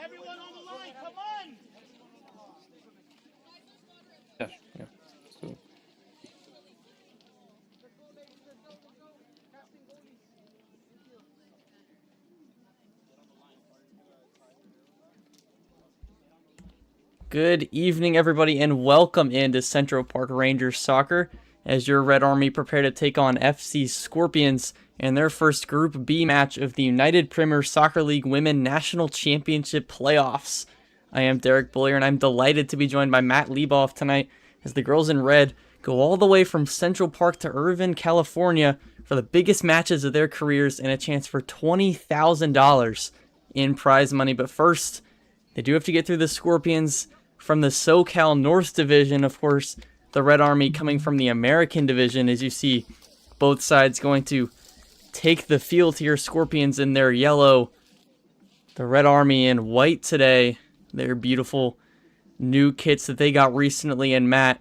Everyone on the line, come on! Yeah. So. Good evening, everybody, and welcome into Central Park Rangers Soccer as your Red Army prepare to take on FC Scorpions in their first Group B match of the United Premier Soccer League Women National Championship Playoffs. I am Derek Bullier, and I'm delighted to be joined by Matt Lieboff tonight as the girls in red go all the way from Central Park to Irvine, California for the biggest matches of their careers and a chance for $20,000 in prize money. But first, they do have to get through the Scorpions from the SoCal North Division. Of course, the Red Army coming from the American Division, as you see both sides going to take the field here. Scorpions in their yellow, the Red Army in white today. Their beautiful new kits that they got recently. And Matt,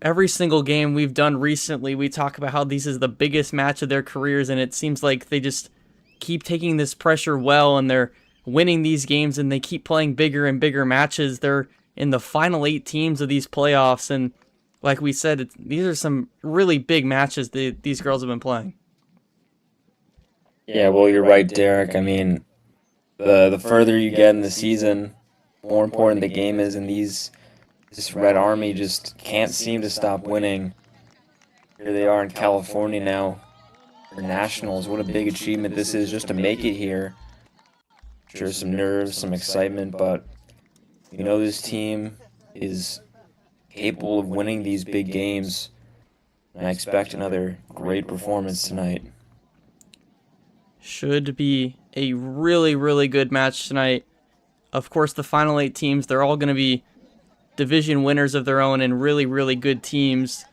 every single game we've done recently, we talk about how this is the biggest match of their careers, and it seems like they just keep taking this pressure well, and they're winning these games, and they keep playing bigger and bigger matches. They're in the final 8 teams of these playoffs, and like we said, these are some really big matches that these girls have been playing. Yeah, well, you're right, Derek. I mean, the further you get in the season, more important the game is, and this Red Army just can't seem to stop winning. Here they are in California now for Nationals. What a big achievement this is just to make it here. Sure, some nerves, some excitement, but you know this team is capable of winning these big games, and I expect another great performance tonight. Should be a really, really good match tonight. Of course, the final 8 teams, they're all going to be division winners of their own and really, really good teams.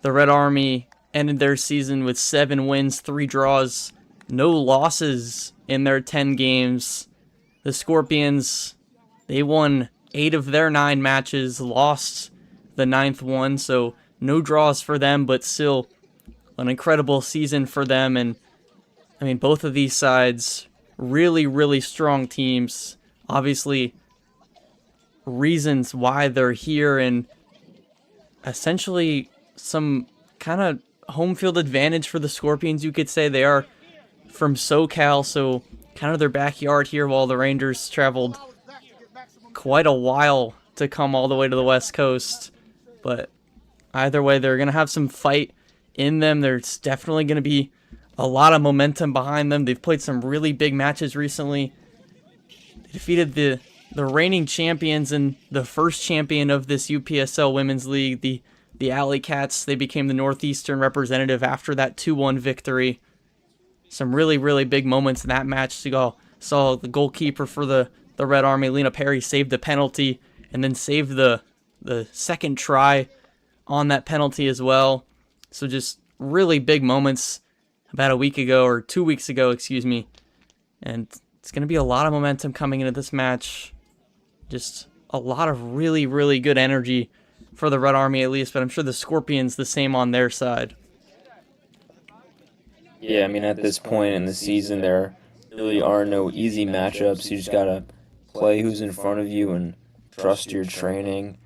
The Red Army ended their season with 7 wins, 3 draws, no losses in their 10 games. The Scorpions, they won 8 of their 9 matches, lost the 9th one, so no draws for them, but still an incredible season for them. And I mean, both of these sides, really, really strong teams. Obviously, reasons why they're here, and essentially some kind of home field advantage for the Scorpions, you could say. They are from SoCal, so kind of their backyard here, while the Rangers traveled quite a while to come all the way to the West Coast. But either way, they're going to have some fight in them. There's definitely going to be a lot of momentum behind them. They've played some really big matches recently. They defeated the reigning champions and the first champion of this UPSL Women's League, the Alley Cats. They became the Northeastern representative after that 2-1 victory. Some really, really big moments in that match. Saw the goalkeeper for the Red Army, Lena Perry, saved the penalty and then saved the second try on that penalty as well. So just really big moments about a week ago, or 2 weeks ago, excuse me. And it's going to be a lot of momentum coming into this match. Just a lot of really, really good energy for the Red Army at least, but I'm sure the Scorpions the same on their side. Yeah, I mean, at this point in the season, there really are no easy matchups. You just got to play who's in front of you and trust your training,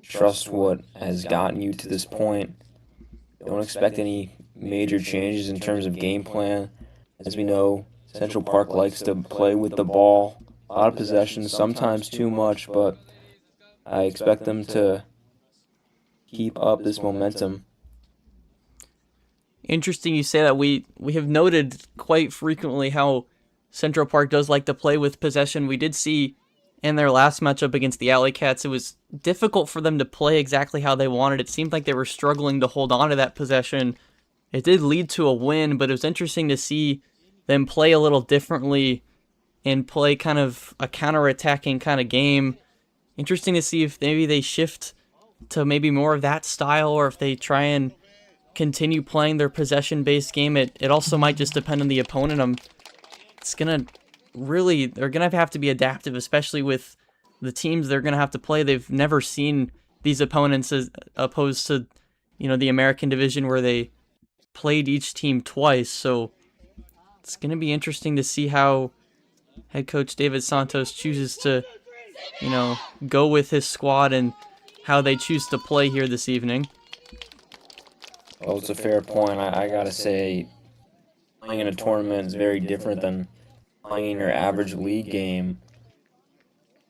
trust what has gotten you to this point. Don't expect any major changes in terms of game plan. As we know, Central Park likes to play with the ball, a lot of possession, sometimes too much, but I expect them to keep up this momentum. Interesting you say that. We have noted quite frequently how Central Park does like to play with possession. We did see in their last matchup against the Alley Cats, it was difficult for them to play exactly how they wanted. It seemed like they were struggling to hold on to that possession. It did lead to a win, but it was interesting to see them play a little differently and play kind of a counter-attacking kind of game. Interesting to see if maybe they shift to maybe more of that style, or if they try and continue playing their possession-based game. It also might just depend on the opponent. It's going to really, they're going to have to be adaptive, especially with the teams they're going to have to play. They've never seen these opponents as opposed to, the American division where they played each team twice. So it's going to be interesting to see how head coach David Santos chooses to, go with his squad and how they choose to play here this evening. Well, it's a fair point. I gotta say, playing in a tournament is very different than playing in your average league game.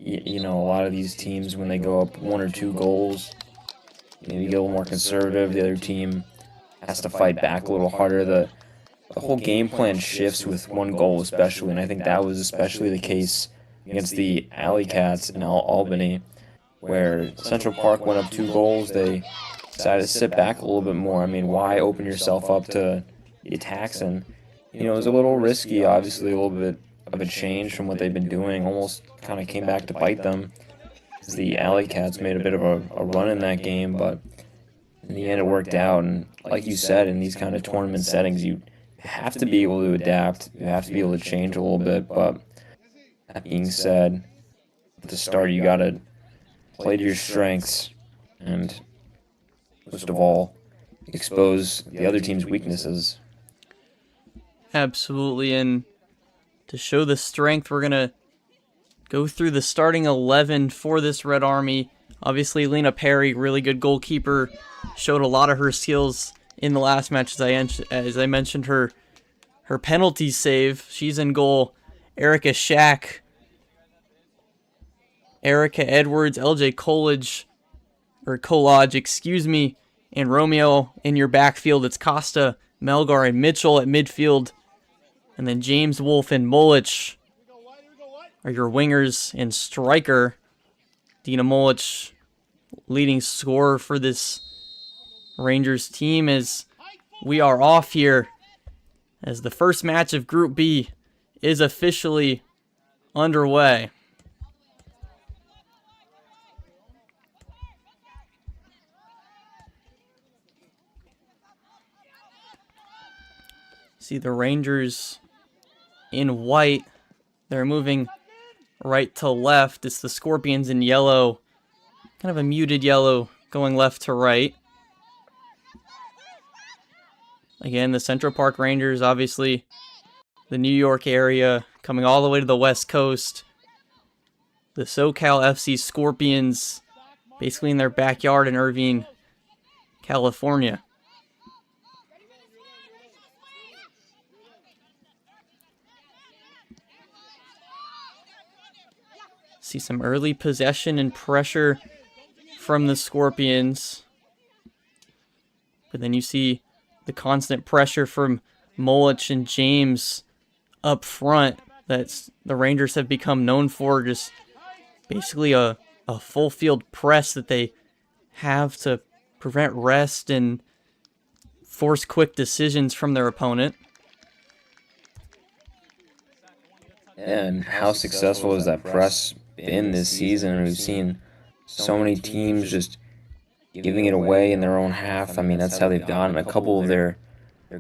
A lot of these teams, when they go up 1 or 2 goals, maybe get a little more conservative. The other team has to fight back a little harder. The whole game plan shifts with 1 goal especially, and I think that was especially the case against the Alley Cats in Albany, where Central Park went up 2 goals. They decided to sit back a little bit more. I mean, why open yourself up to the attacks? And, it was a little risky, obviously, a little bit of a change from what they've been doing. Almost kind of came back to bite them. The Alley Cats made a bit of a run in that game, but in the end it worked out. And like you said, in these kind of tournament settings, you have to be able to adapt. You have to be able to change a little bit. But that being said, at the start, you got to play to your strengths and, most of all, expose the other team's weaknesses. Absolutely, and to show the strength, we're going to go through the starting 11 for this Red Army. Obviously, Lena Perry, really good goalkeeper, showed a lot of her skills in the last match. As I mentioned, her penalty save, she's in goal. Erica Shack, Erica Edwards, LJ Coolidge, and Romeo in your backfield. It's Costa, Melgar, and Mitchell at midfield. And then James Wolf and Molich are your wingers and striker. Dina Molich, leading scorer for this Rangers team, as we are off here as the first match of Group B is officially underway. See the Rangers in white. They're moving right to left. It's the Scorpions in yellow. Kind of a muted yellow going left to right. Again, the Central Park Rangers, obviously the New York area, coming all the way to the West Coast. The SoCal FC Scorpions, basically in their backyard in Irvine, California. See some early possession and pressure from the Scorpions. But then you see the constant pressure from Molich and James up front that the Rangers have become known for. Just basically a full field press that they have to prevent rest and force quick decisions from their opponent. And how successful has that press been this season? We've seen so many teams just giving it away in their own half. I mean, that's how they've gotten a couple of their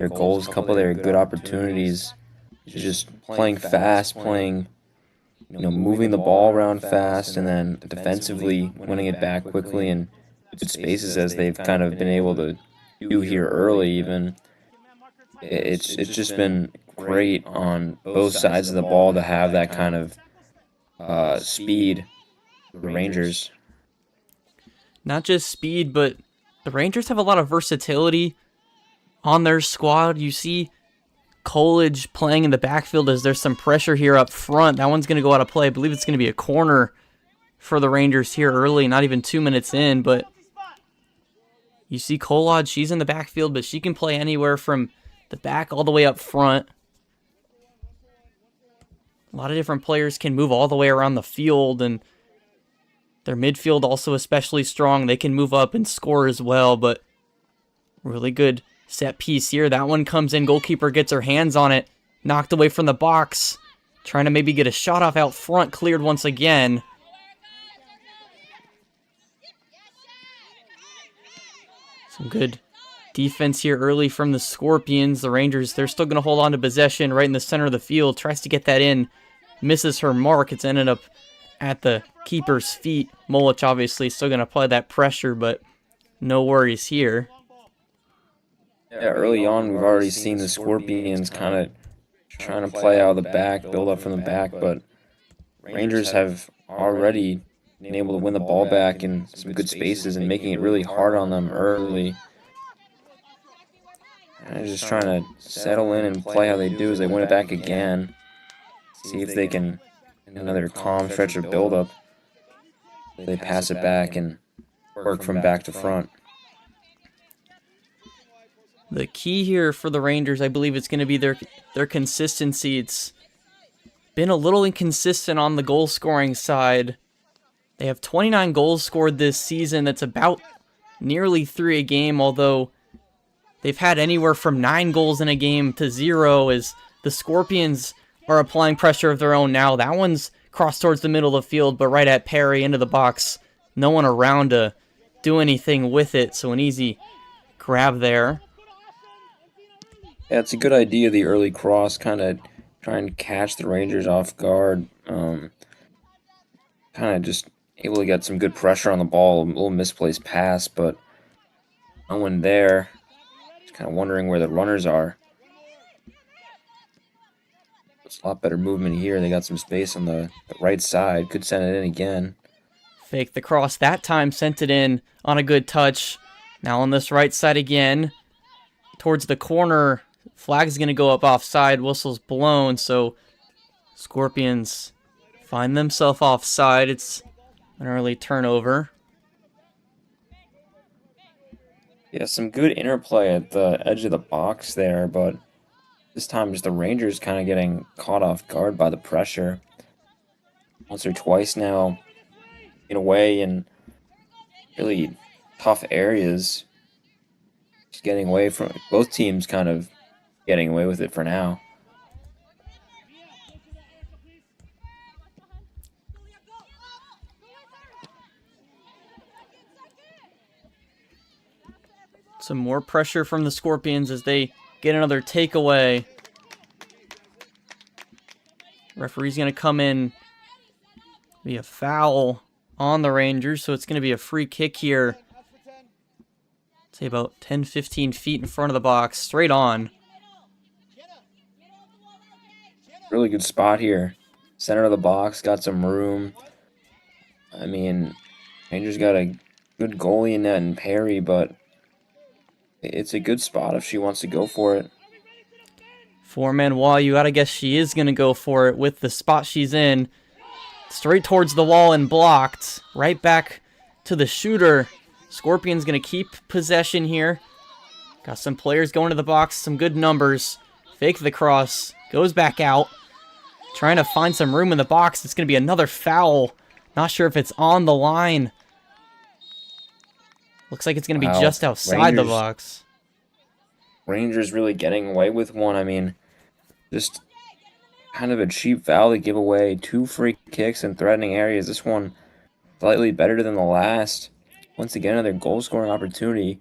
goals, a couple of their good opportunities. Just playing fast, moving the ball around fast, and then defensively winning it back quickly in good spaces, as they've kind of been able to do here early even. It's just been great on both sides of the ball to have that kind of speed for the Rangers. Not just speed, but the Rangers have a lot of versatility on their squad. You see Coolidge playing in the backfield as there's some pressure here up front. That one's going to go out of play. I believe it's going to be a corner for the Rangers here early, not even 2 minutes in. But you see Coolidge, she's in the backfield, but she can play anywhere from the back all the way up front. A lot of different players can move all the way around the field, and their midfield also especially strong. They can move up and score as well, but really good set piece here. That one comes in. Goalkeeper gets her hands on it. Knocked away from the box. Trying to maybe get a shot off out front. Cleared once again. Some good defense here early from the Scorpions. The Rangers, they're still going to hold on to possession right in the center of the field. Tries to get that in. Misses her mark. It's ended up at the keeper's feet. Molich obviously still going to apply that pressure, but no worries here. Yeah, early on, we've already seen the Scorpions kind of trying to play out of the back, build up from the back, but Rangers have already been able to win the ball back in some good spaces and making it really hard on them early. And they're just trying to settle in and play how they do as they win it back again. See if they can, another calm stretch of build-up, they pass it back and work from back to front. The key here for the Rangers, I believe, it's going to be their consistency. It's been a little inconsistent on the goal scoring side. They have 29 goals scored this season. That's about nearly 3 a game, although they've had anywhere from 9 goals in a game to 0 as the Scorpions are applying pressure of their own now. That one's crossed towards the middle of the field, but right at Perry into the box. No one around to do anything with it, so an easy grab there. Yeah, it's a good idea, the early cross, kind of trying to catch the Rangers off guard. Kind of just able to get some good pressure on the ball, a little misplaced pass, but no one there. Just kind of wondering where the runners are. It's a lot better movement here. They got some space on the right side. Could send it in again. Fake the cross that time, sent it in on a good touch. Now on this right side again, towards the corner. Flag's going to go up offside. Whistle's blown, so Scorpions find themselves offside. It's an early turnover. Yeah, some good interplay at the edge of the box there, but this time just the Rangers kind of getting caught off guard by the pressure. Once or twice now, get away in really tough areas. Just getting away from both teams, kind of getting away with it for now. Some more pressure from the Scorpions as they get another takeaway. Referee's going to come in. Be a foul on the Rangers, so it's going to be a free kick here. Say about 10-15 feet in front of the box, straight on. Really good spot here. Center of the box, got some room. I mean, Rangers got a good goalie in that and Perry, but it's a good spot if she wants to go for it. Four-man wall, you gotta guess she is gonna go for it with the spot she's in. Straight towards the wall and blocked. Right back to the shooter. Scorpion's gonna keep possession here. Got some players going to the box, some good numbers. Fake the cross, goes back out. Trying to find some room in the box. It's gonna be another foul. Not sure if it's on the line. Looks like it's going to be just outside the box. Rangers really getting away with one. I mean, just kind of a cheap foul to give away 2 free kicks in threatening areas. This one slightly better than the last. Once again, another goal-scoring opportunity.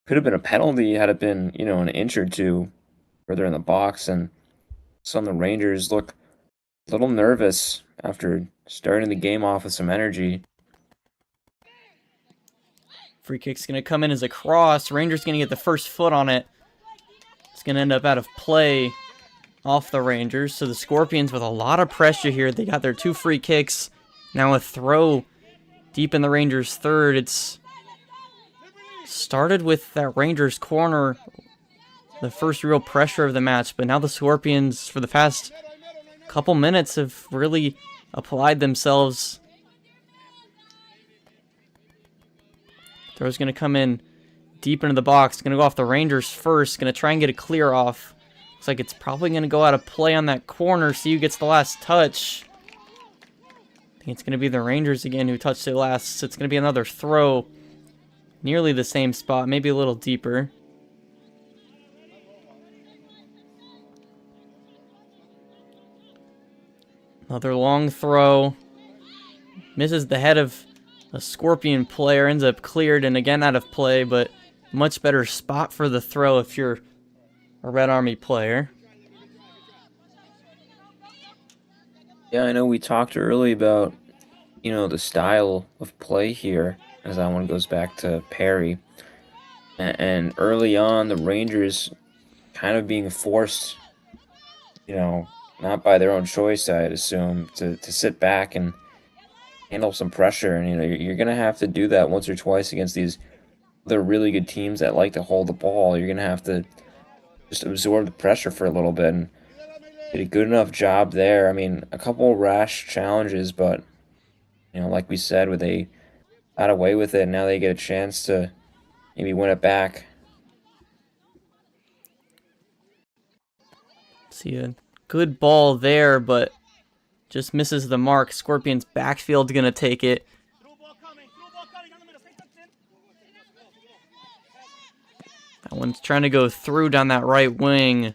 Could have been a penalty had it been, an inch or two further in the box. And some of the Rangers look a little nervous after starting the game off with some energy. Free kick's going to come in as a cross. Rangers going to get the first foot on it. It's going to end up out of play off the Rangers. So the Scorpions with a lot of pressure here. They got their 2 free kicks. Now a throw deep in the Rangers' third. It's started with that Rangers corner, the first real pressure of the match. But now the Scorpions, for the past couple minutes, have really applied themselves. Throw's going to come in deep into the box. Going to go off the Rangers first. Going to try and get a clear off. Looks like it's probably going to go out of play on that corner. See who gets the last touch. I think it's going to be the Rangers again who touched it last. So it's going to be another throw. Nearly the same spot. Maybe a little deeper. Another long throw. Misses the head of a Scorpion player, ends up cleared and again out of play, but much better spot for the throw if you're a Red Army player. Yeah, I know we talked early about, the style of play here, as that one goes back to Perry. And early on, the Rangers kind of being forced, not by their own choice, I'd assume, to sit back and handle some pressure. And, you're going to have to do that once or twice against these other really good teams that like to hold the ball. You're going to have to just absorb the pressure for a little bit and did a good enough job there. I mean, a couple rash challenges, but, like we said, where they got away with it, and now they get a chance to maybe win it back. See a good ball there, but just misses the mark. Scorpions backfield's going to take it. That one's trying to go through down that right wing.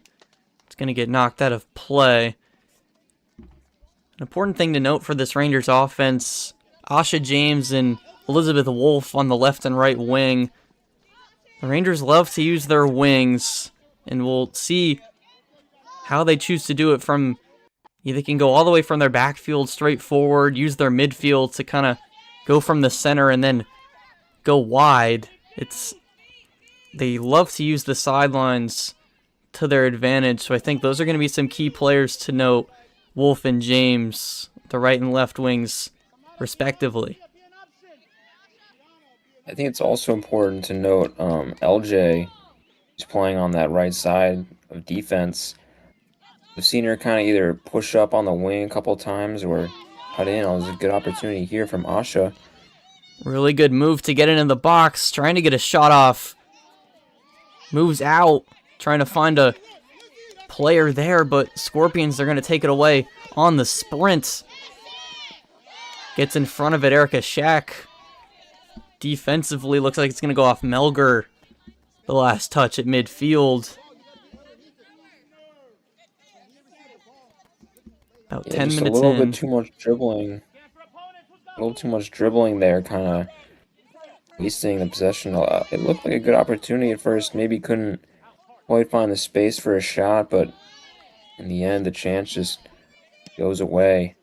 It's going to get knocked out of play. An important thing to note for this Rangers offense, Asha James and Elizabeth Wolf on the left and right wing. The Rangers love to use their wings, and we'll see how they choose to do it from. They can go all the way from their backfield straight forward, use their midfield to kind of go from the center and then go wide. They love to use the sidelines to their advantage, so I think those are going to be some key players to note. Wolf and James, the right and left wings, respectively. I think it's also important to note LJ is playing on that right side of defense. We've seen her kind of either push up on the wing a couple times or cut in. It was a good opportunity here from Asha. Really good move to get into the box, trying to get a shot off. Moves out, trying to find a player there, but Scorpions are going to take it away on the sprint. Gets in front of it, Erica Shack. Defensively, looks like it's going to go off Melger. The last touch at midfield. About 10 minutes in. A little bit too much dribbling. A little too much dribbling there, kind of wasting the possession. It looked like a good opportunity at first. Maybe couldn't quite find the space for a shot, but in the end, the chance just goes away.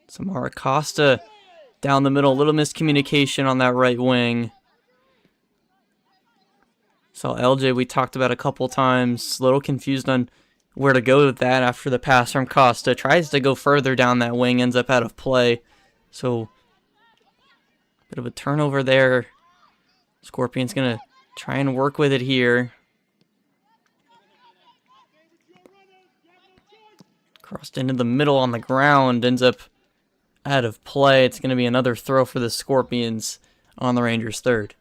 Samara Costa down the middle. A little miscommunication on that right wing. Saw LJ we talked about a couple times. A little confused on where to go with that after the pass from Costa. Tries to go further down that wing. Ends up out of play. So, bit of a turnover there. Scorpion's going to try and work with it here. Crossed into the middle on the ground. Ends up out of play. It's going to be another throw for the Scorpions on the Rangers' third.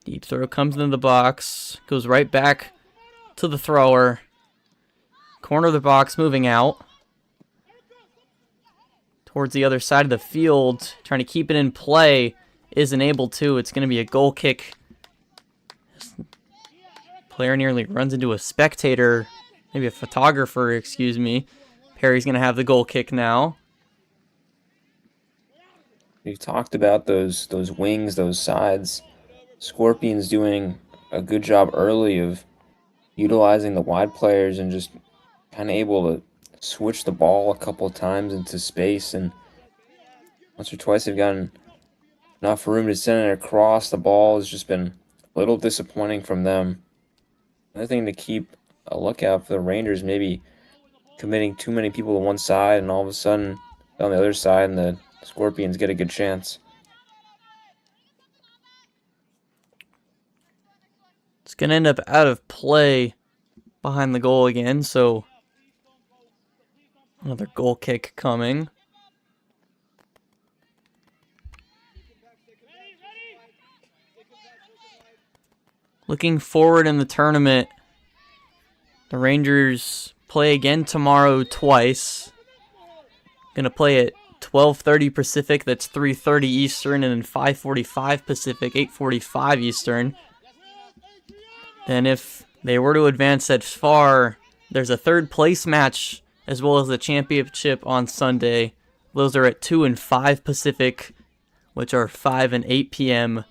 Deep throw comes into the box. Goes right back to the thrower. Corner of the box moving out. Towards the other side of the field. Trying to keep it in play. Isn't able to. It's going to be a goal kick. Player nearly runs into a spectator. Maybe a photographer, excuse me. Perry's going to have the goal kick now. We've talked about those wings, those sides. Scorpions doing a good job early of utilizing the wide players and just kind of able to switch the ball a couple of times into space. And once or twice they've gotten enough room to send it across. The ball has just been a little disappointing from them. Another thing to keep a lookout for the Rangers, maybe committing too many people to one side and all of a sudden on the other side and the Scorpions get a good chance. It's going to end up out of play behind the goal again, so another goal kick coming. Looking forward in the tournament, the Rangers play again tomorrow twice. Going to play at 12:30 Pacific, that's 3:30 Eastern, and then 5:45 Pacific, 8:45 Eastern. Then if they were to advance that far, there's a third place match as well as the championship on Sunday. Those are at 2 and 5 Pacific, which are 5 and 8 p.m.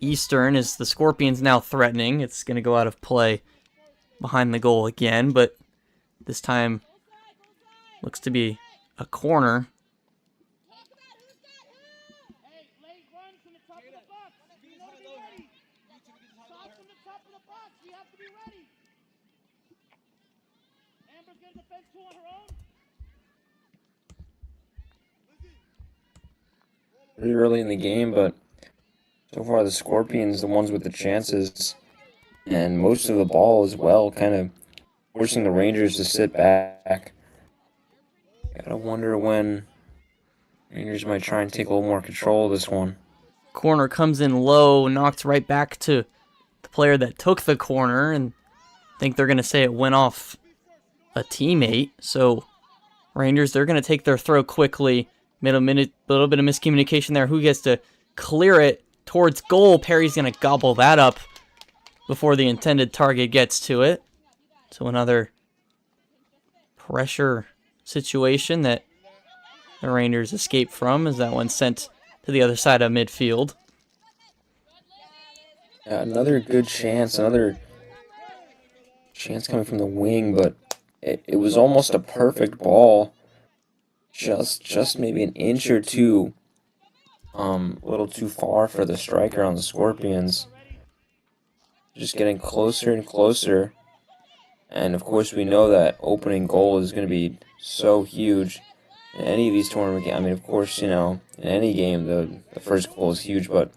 Eastern, as the Scorpions now threatening. It's going to go out of play behind the goal again, but this time looks to be a corner. Hey, late run from the top of the box. We want to be ready. Start from the top of the box. We have to be ready. Amber's going to defend two on her own. Pretty early in the game, but so far the Scorpions, the ones with the chances, and most of the ball as well, kind of forcing the Rangers to sit back. Gotta wonder when Rangers might try and take a little more control of this one. Corner comes in low, knocked right back to the player that took the corner, and I think they're going to say it went off a teammate. So Rangers, they're going to take their throw quickly. Little bit of miscommunication there. Who gets to clear it towards goal? Perry's going to gobble that up before the intended target gets to it. So another pressure situation that the Rangers escape from, as that one sent to the other side of midfield. Another good chance, another chance coming from the wing, but it was almost a perfect ball. Just maybe an inch or two, a little too far for the striker on the Scorpions. Just getting closer and closer. And of course we know that opening goal is going to be so huge in any of these tournament games. I mean, of course, you know, in any game the first goal is huge, but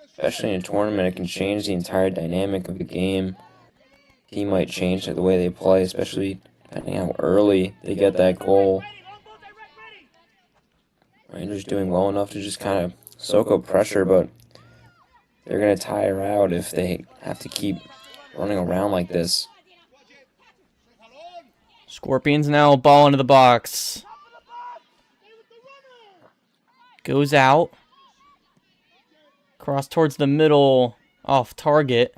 especially in a tournament, it can change the entire dynamic of the game. Team might change the way they play, especially depending how early they get that goal. Rangers doing well enough to just kind of soak up pressure, but they're going to tire out if they have to keep running around like this. Scorpions now ball into the box. Goes out. Cross towards the middle, off target.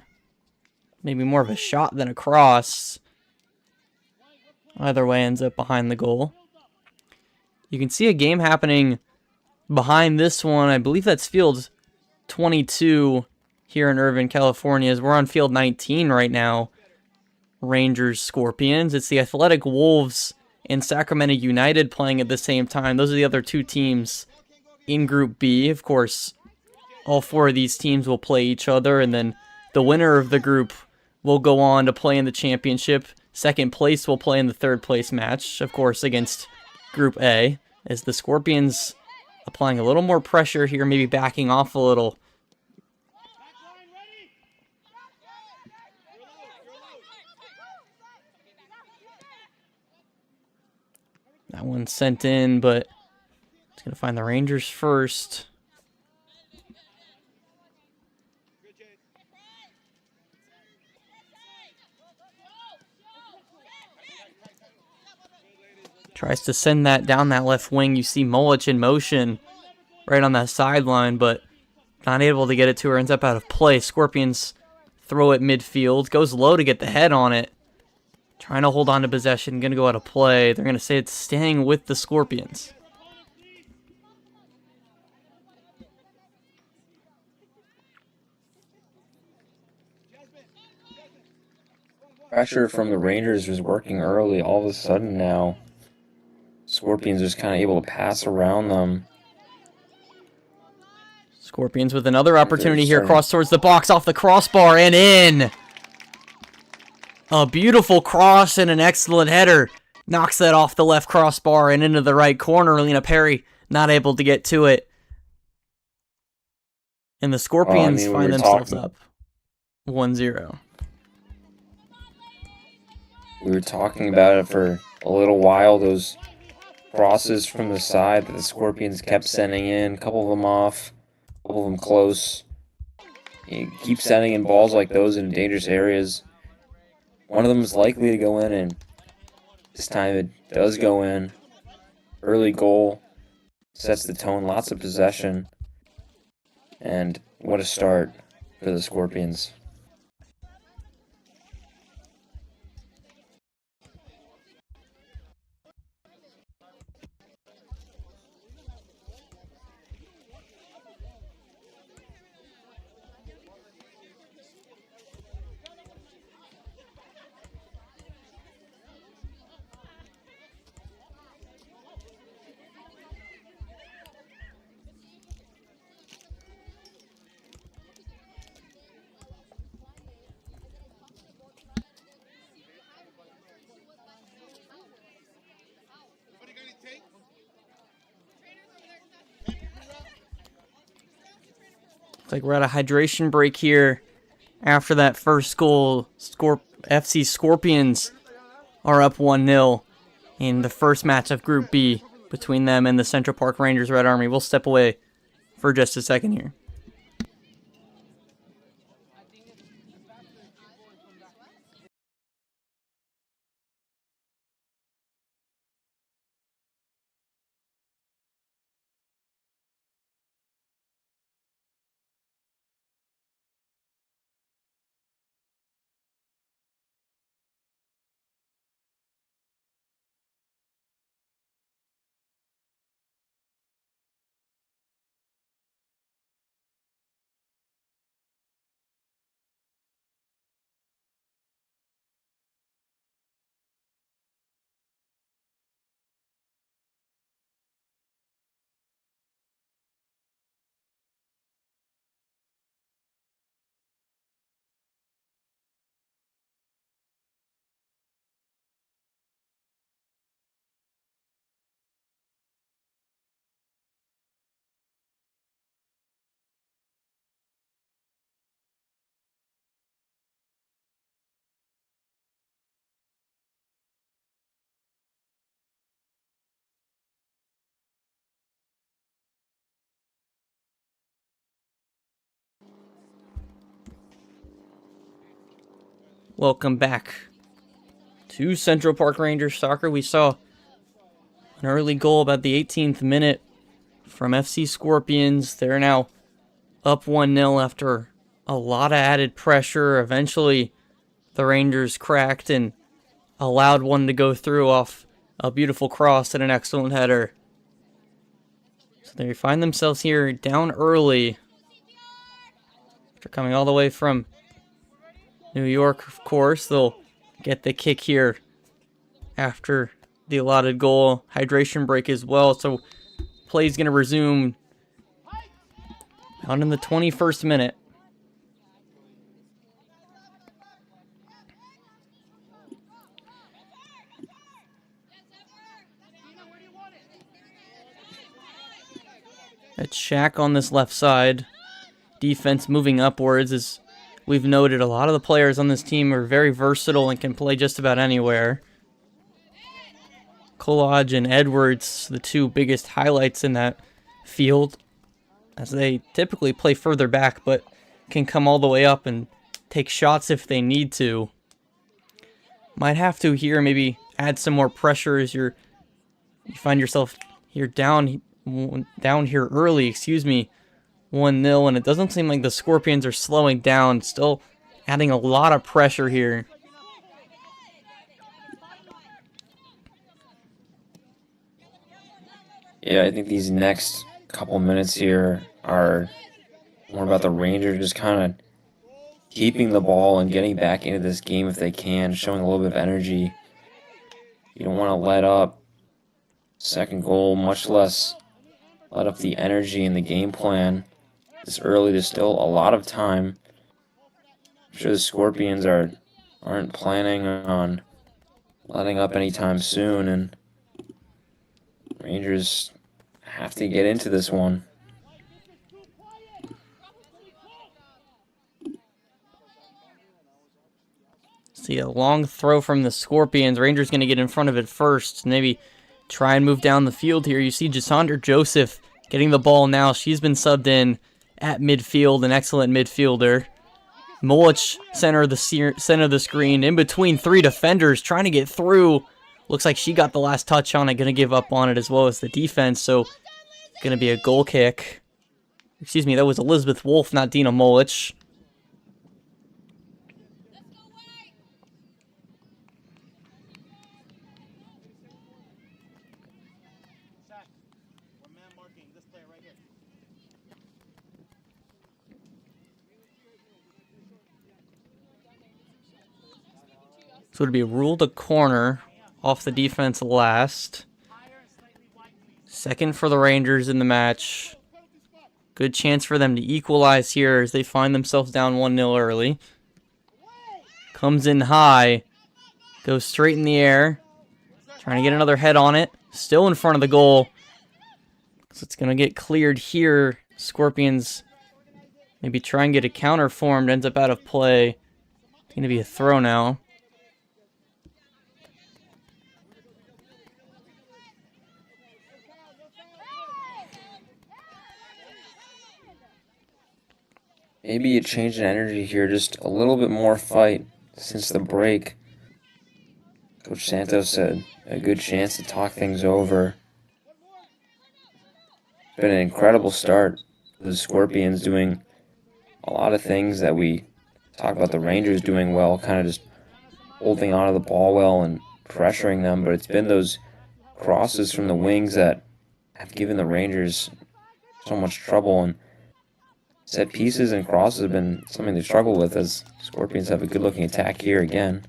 Maybe more of a shot than a cross. Either way, ends up behind the goal. You can see a game happening behind this one. I believe that's field 22 here in Irvine, California, as we're on field 19 right now. Rangers, Scorpions. It's the Athletic Wolves and Sacramento United playing at the same time. Those are the other two teams in Group B. Of course, all four of these teams will play each other, and then the winner of the group will go on to play in the championship. Second place will play in the third place match, of course, against Group A, as the Scorpions applying a little more pressure here, maybe backing off a little. That one sent in, but it's going to find the Rangers first. Tries to send that down that left wing. You see Mullich in motion right on that sideline, but not able to get it to her. Ends up out of play. Scorpions throw it midfield. Goes low to get the head on it. Trying to hold on to possession. Going to go out of play. They're going to say it's staying with the Scorpions. Pressure from the Rangers was working early. All of a sudden now, Scorpions just kind of able to pass around them. Scorpions with another opportunity here. Cross towards the box, off the crossbar, and in. A beautiful cross and an excellent header. Knocks that off the left crossbar and into the right corner. Lena Perry not able to get to it. And the Scorpions find themselves up 1-0. We were talking about it for a little while, those crosses from the side that the Scorpions kept sending in, a couple of them off, a couple of them close. You keep sending in balls like those in dangerous areas. One of them is likely to go in, and this time it does go in. Early goal sets the tone, lots of possession, and what a start for the Scorpions. like we're at a hydration break here. After that first goal, FC Scorpions are up 1-0 in the first match of Group B between them and the Central Park Rangers Red Army. We'll step away for just a second here. Welcome back to Central Park Rangers soccer. We saw an early goal about the 18th minute from FC Scorpions. They're now up 1-0 after a lot of added pressure. Eventually, the Rangers cracked and allowed one to go through off a beautiful cross and an excellent header. So they find themselves here down early after coming all the way from New York, of course. They'll get the kick here after the allotted goal. Hydration break as well. So play's going to resume out in the 21st minute. It's Shaq on this left side. Defense moving upwards. As we've noted, a lot of the players on this team are very versatile and can play just about anywhere. Collage and Edwards, the two biggest highlights in that field, as they typically play further back, but can come all the way up and take shots if they need to. Might have to here maybe add some more pressure as you find yourself here down here early, 1-0, and it doesn't seem like the Scorpions are slowing down, still adding a lot of pressure here. Yeah, I think these next couple minutes here are more about the Rangers just kind of keeping the ball and getting back into this game if they can, showing a little bit of energy. You don't want to let up second goal, much less let up the energy in the game plan. This early, there's still a lot of time. I'm sure the Scorpions aren't planning on letting up anytime soon, and Rangers have to get into this one. See a long throw from the Scorpions. Rangers going to get in front of it first. Maybe try and move down the field here. You see Jasandra Joseph getting the ball now. She's been subbed in at midfield, an excellent midfielder. Molich, center of the screen, in between three defenders, trying to get through. Looks like she got the last touch on it, going to give up on it as well as the defense, so going to be a goal kick. Excuse me, that was Elizabeth Wolf, not Dina Molich. So it'd be ruled a corner off the defense last. Second for the Rangers in the match. Good chance for them to equalize here as they find themselves down 1-0 early. Comes in high. Goes straight in the air. Trying to get another head on it. Still in front of the goal. So it's going to get cleared here. Scorpions Maybe try and get a counter formed, ends up out of play. It's going to be a throw now. Maybe a change in energy here, just a little bit more fight since the break. Coach Santos said a good chance to talk things over. It's been an incredible start. The Scorpions doing a lot of things that we talk about the Rangers doing well, kind of just holding onto the ball well and pressuring them, but it's been those crosses from the wings that have given the Rangers so much trouble, and set pieces and crosses have been something to struggle with as Scorpions have a good-looking attack here again.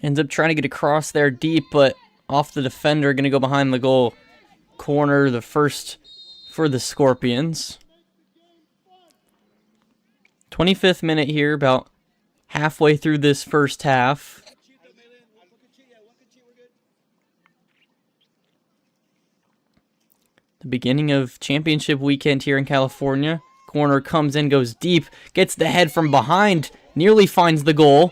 Ends up trying to get across there deep, but off the defender, going to go behind the goal. Corner, the first for the Scorpions. 25th minute here, about halfway through this first half. The beginning of championship weekend here in California. Corner comes in, goes deep, gets the head from behind, nearly finds the goal.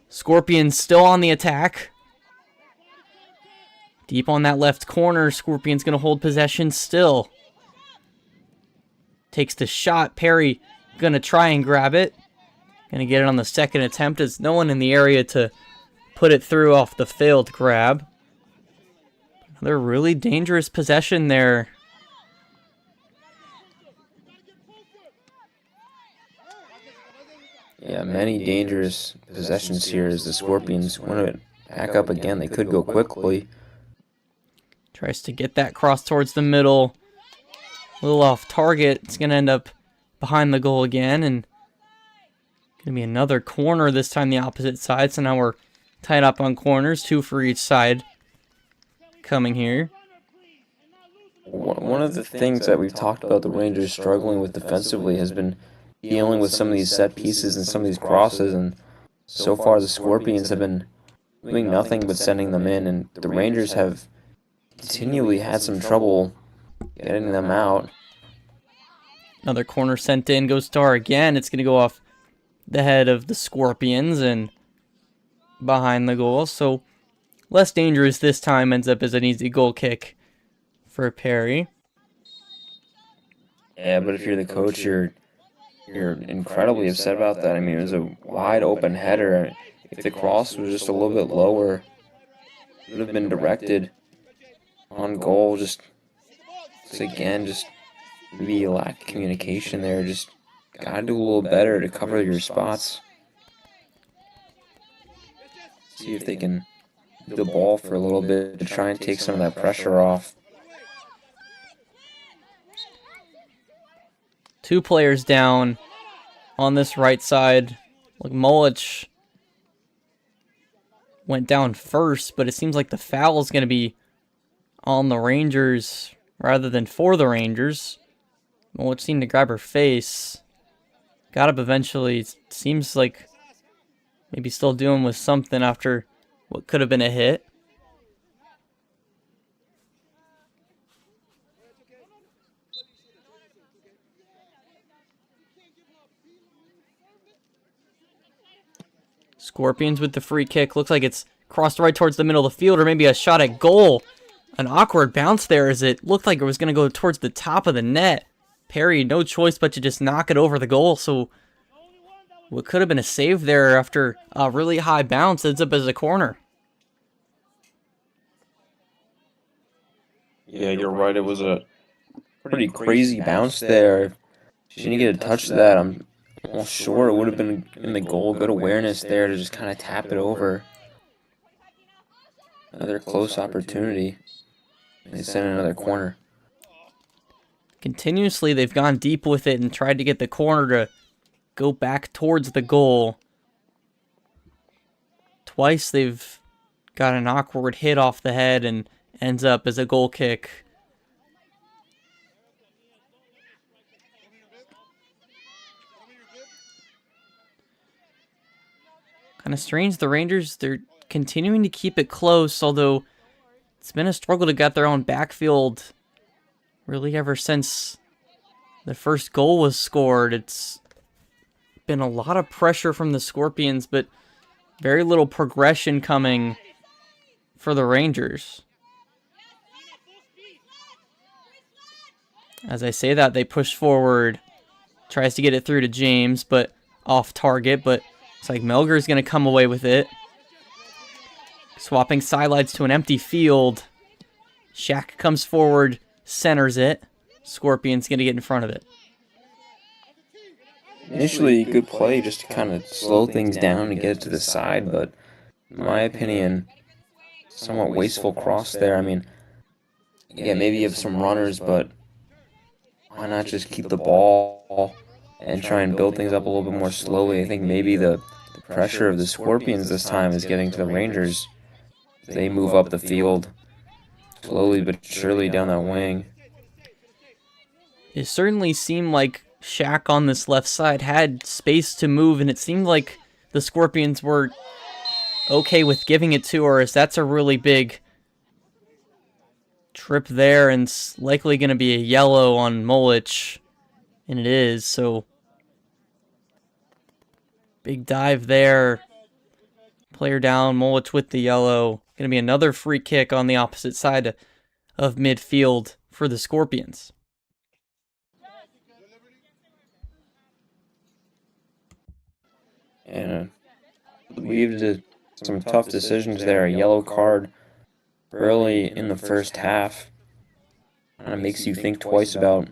Scorpions still on the attack. Deep on that left corner, Scorpions going to hold possession still. Takes the shot, Perry going to try and grab it. Going to get it on the second attempt as no one in the area to put it through off the failed grab. Another really dangerous possession there. Yeah, many dangerous possessions here as the Scorpions want to back up again. They could go quickly. Tries to get that cross towards the middle. A little off target. It's going to end up behind the goal again. And going to be another corner, this time the opposite side. So now we're tied up on corners, 2 for each side coming here. One of the things that we've talked about the Rangers struggling with defensively has been dealing with some of these set pieces and some of these crosses, and so far the Scorpions have been doing nothing but sending them in, and the Rangers have continually had some trouble getting them out. Another corner sent in, goes Star again. It's going to go off the head of the Scorpions and behind the goal, so less dangerous this time, ends up as an easy goal kick for Perry. Yeah, but if you're the coach, you're incredibly upset about that. I mean, it was a wide open header. If the cross was just a little bit lower, it would have been directed on goal. Just again, just maybe a lack of communication there. Just gotta do a little better to cover your spots. See if they can do the ball for a little bit to try and take some of that pressure off. 2 players down on this right side. Like Molich went down first, but it seems like the foul is going to be on the Rangers rather than for the Rangers. Molich seemed to grab her face. Got up eventually. It seems like maybe still dealing with something after what could have been a hit. Scorpions with the free kick. Looks like it's crossed right towards the middle of the field, or maybe a shot at goal. An awkward bounce there as it looked like it was going to go towards the top of the net. Perry, no choice but to just knock it over the goal. So what could have been a save there after a really high bounce ends up as a corner. Yeah, you're right. It was a pretty crazy bounce there. She didn't get a touch of that. I'm almost sure it would have been in the goal. Good awareness there to just kind of tap it over. Another close opportunity. They sent another corner. Continuously, they've gone deep with it and tried to get the corner to go back towards the goal. Twice they've got an awkward hit off the head and ends up as a goal kick. Kind of strange, the Rangers, they're continuing to keep it close, although it's been a struggle to get their own backfield really ever since The first goal was scored. It's been a lot of pressure from the Scorpions, but very little progression coming for the Rangers. As I say that, they push forward. Tries to get it through to James, but off target. But it's like Melger's going to come away with it. Swapping sidelines to an empty field. Shaq comes forward, centers it. Scorpion's going to get in front of it. Initially, good play just to kind of slow things down and get it to the side, but in my opinion, somewhat wasteful cross there. I mean, yeah, maybe you have some runners, but why not just keep the ball and try and build things up a little bit more slowly? I think maybe the pressure of the Scorpions this time is getting to the Rangers. They move up the field slowly but surely down that wing. It certainly seemed like Shaq on this left side had space to move, and it seemed like the Scorpions were okay with giving it to her, as that's a really big trip there, and it's likely going to be a yellow on Molich, and it is. So big dive there, player down, Molich with the yellow. Going to be another free kick on the opposite side of midfield for the Scorpions. And we've did some tough decisions there. A yellow card early in the first half kind of makes you think twice about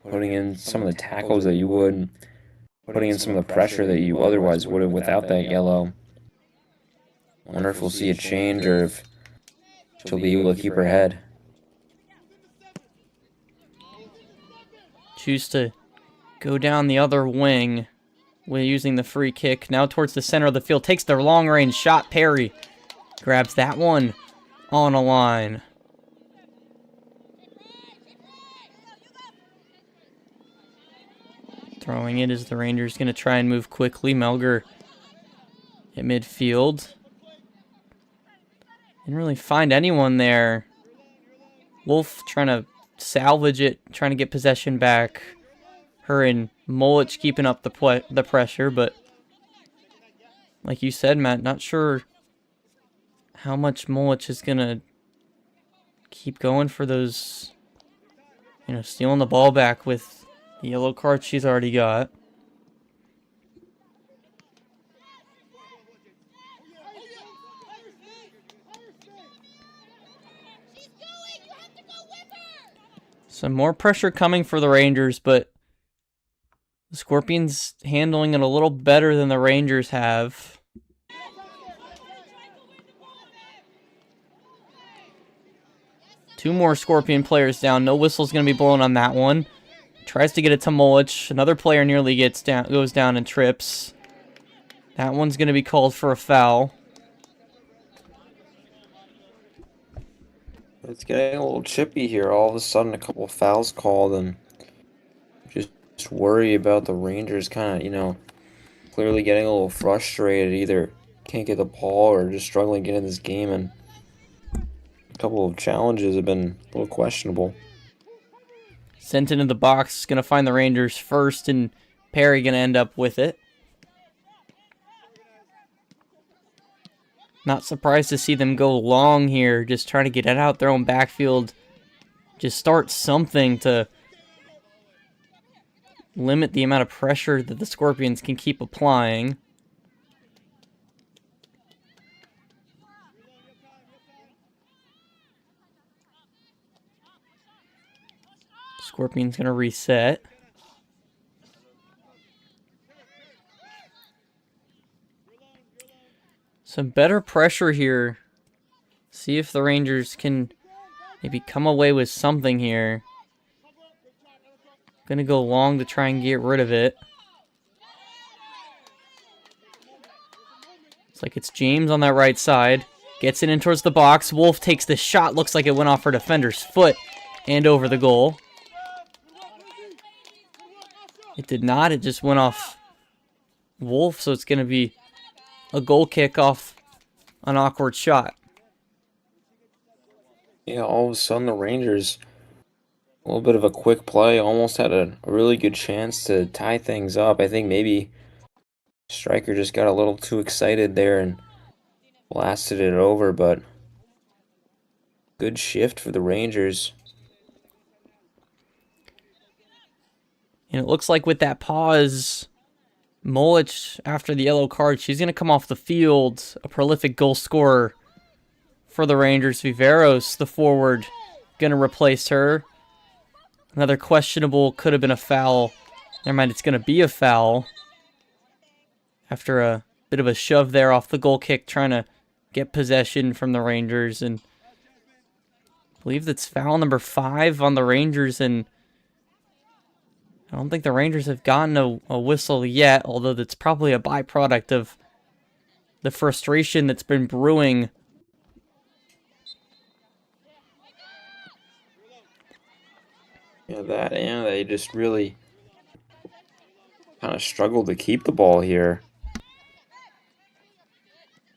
putting in some of the tackles that you would, putting in some of the pressure that you otherwise would have without that yellow. I wonder if we'll see a change or if she'll be able to keep her head. Choose to go down the other wing. We're using the free kick. Now towards the center of the field. Takes the long range shot. Perry grabs that one on a line. Throwing it as the Rangers going to try and move quickly. Melger at midfield. Didn't really find anyone there. Wolf trying to salvage it. Trying to get possession back. Her and Molich keeping up the pressure, but like you said, Matt, not sure how much Molich is going to keep going for those, stealing the ball back with the yellow card she's already got. Some more pressure coming for the Rangers, but the Scorpions handling it a little better than the Rangers have. Two more Scorpion players down. No whistle's going to be blown on that one. Tries to get it to Molich. Another player nearly goes down and trips. That one's going to be called for a foul. It's getting a little chippy here. All of a sudden, a couple of fouls called, and just worry about the Rangers kind of, clearly getting a little frustrated. Either can't get the ball or just struggling to get in this game, and a couple of challenges have been a little questionable. Sent into the box, going to find the Rangers first, and Perry going to end up with it. Not surprised to see them go long here, just trying to get it out their own backfield. Just start something to limit the amount of pressure that the Scorpions can keep applying. Scorpions going to reset. Some better pressure here. See if the Rangers can maybe come away with something here. Gonna go long to try and get rid of it. It's like it's James on that right side. Gets it in towards the box. Wolf takes the shot. Looks like it went off her defender's foot and over the goal. It did not. It just went off Wolf, so it's gonna be a goal kick off an awkward shot. Yeah, all of a sudden the Rangers A little bit of a quick play. Almost had a really good chance to tie things up. I think maybe striker just got a little too excited there and blasted it over, but good shift for the Rangers. And it looks like with that pause, Molich, after the yellow card, she's going to come off the field. A prolific goal scorer for the Rangers. Viveros, the forward, going to replace her. Another questionable, could have been a foul. Never mind, it's going to be a foul. After a bit of a shove there off the goal kick, trying to get possession from the Rangers. And I believe that's foul number 5 on the Rangers. And I don't think the Rangers have gotten a whistle yet, although that's probably a byproduct of the frustration that's been brewing. Yeah, they just really kind of struggled to keep the ball here.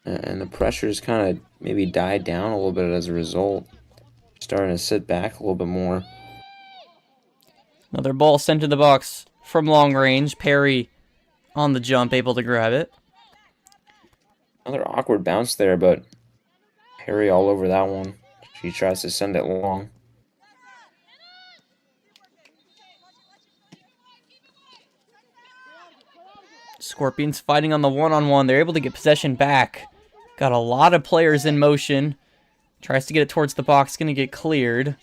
And the pressure's kind of maybe died down a little bit as a result. Starting to sit back a little bit more. Another ball sent to the box from long range. Perry on the jump, able to grab it. Another awkward bounce there, but Perry all over that one. She tries to send it long. Scorpions fighting on the one-on-one. They're able to get possession back. Got a lot of players in motion. Tries to get it towards the box. Going to get cleared.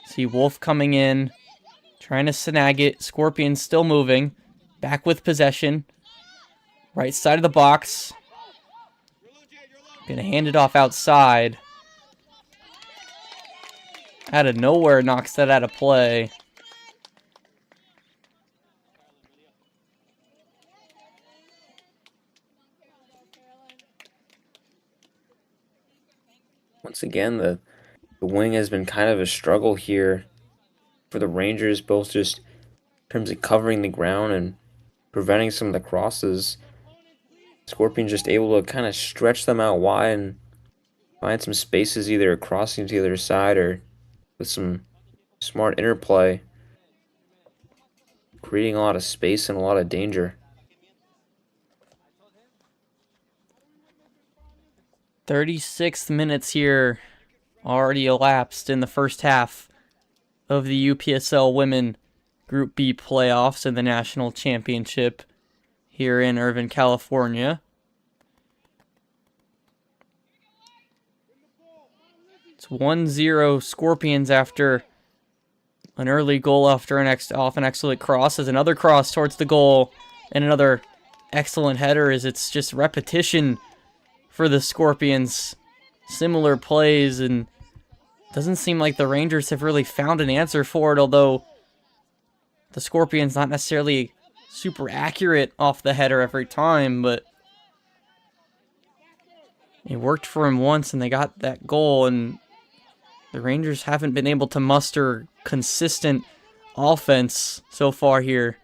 See Wolf coming in. Trying to snag it. Scorpions still moving. Back with possession. Right side of the box. Going to hand it off outside. Out of nowhere, knocks that out of play. Once again, the wing has been kind of a struggle here for the Rangers, both just in terms of covering the ground and preventing some of the crosses. Scorpions just able to kind of stretch them out wide and find some spaces either crossing to the other side or with some smart interplay, creating a lot of space and a lot of danger. 36 minutes here already elapsed in the first half of the UPSL Women Group B playoffs in the National Championship here in Irvine, California. It's 1-0 Scorpions after an early goal after off an excellent cross. As another cross towards the goal and another excellent header as it's just repetition for the Scorpions. Similar plays, and doesn't seem like the Rangers have really found an answer for it, although the Scorpions not necessarily super accurate off the header every time, but it worked for him once and they got that goal, and the Rangers haven't been able to muster consistent offense so far here.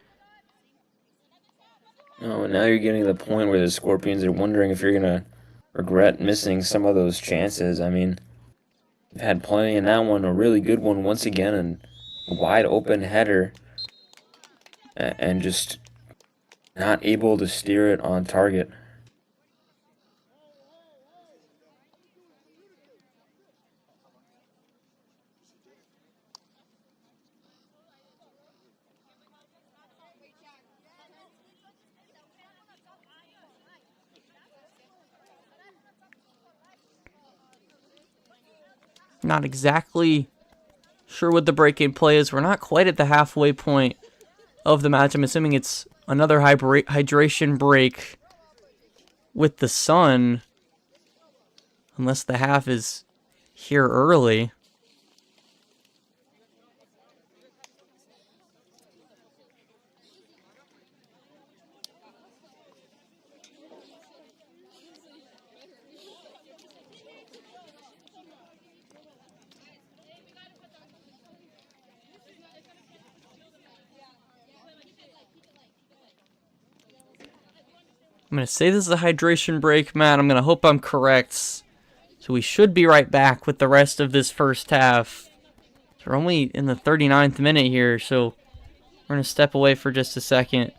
Oh, now you're getting to the point where the Scorpions are wondering if you're going to regret missing some of those chances. I mean, they've had plenty in that one, a really good one once again, and a wide open header, and just not able to steer it on target. Not exactly sure what the break-in play is. We're not quite at the halfway point of the match. I'm assuming it's another hydration break with the sun, unless the half is here early. I'm going to say this is a hydration break, Matt. I'm going to hope I'm correct. So we should be right back with the rest of this first half. So we're only in the 39th minute here, so we're going to step away for just a second.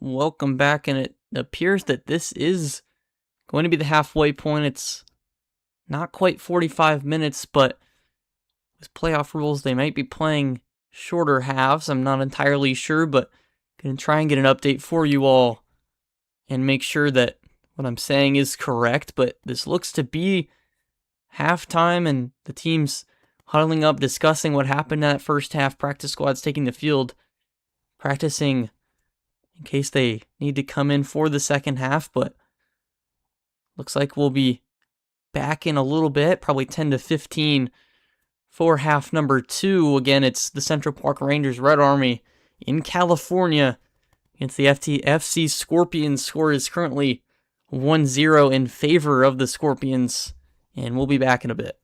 Welcome back, and it appears that this is going to be the halfway point. It's not quite 45 minutes, but with playoff rules, they might be playing shorter halves. I'm not entirely sure, but going to try and get an update for you all and make sure that what I'm saying is correct. But this looks to be halftime, and the teams huddling up, discussing what happened in that first half. Practice squads taking the field, practicing in case they need to come in for the second half, but looks like we'll be back in a little bit, probably 10 to 15 for half number 2. Again, it's the Central Park Rangers Red Army in California against the FC Scorpions. Score is currently 1-0 in favor of the Scorpions, and we'll be back in a bit.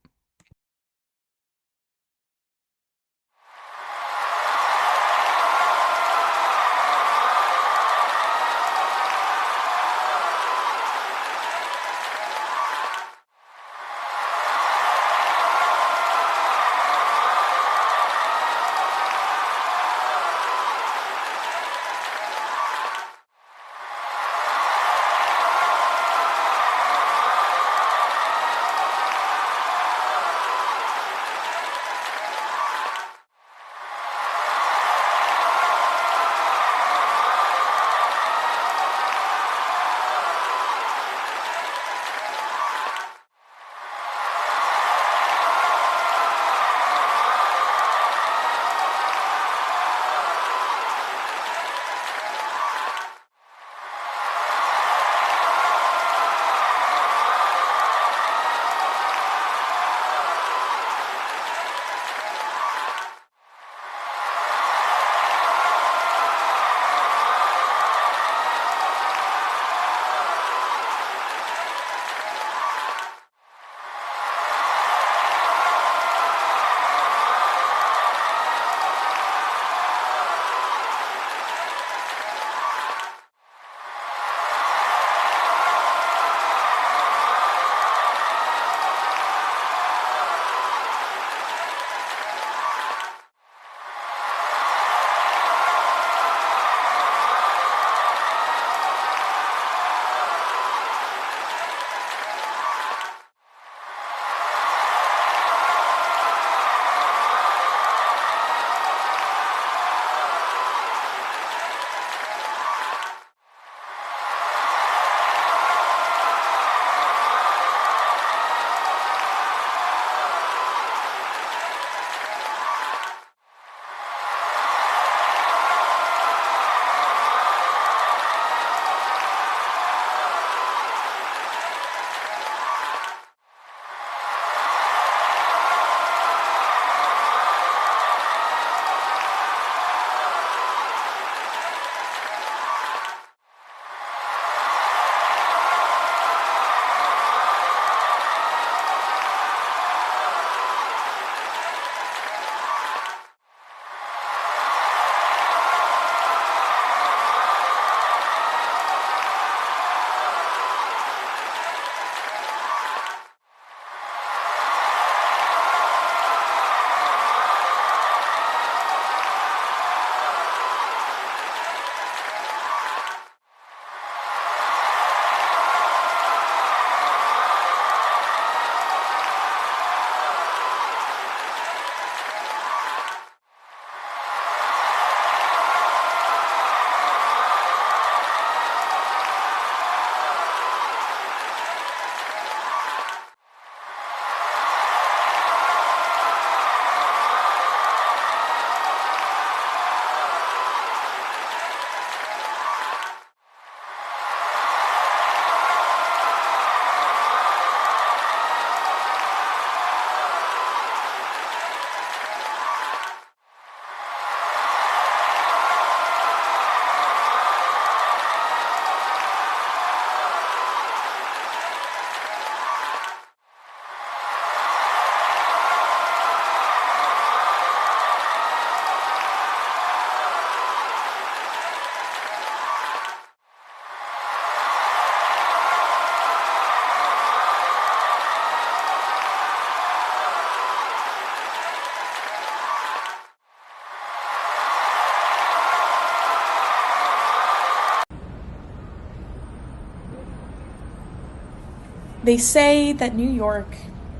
They say that New York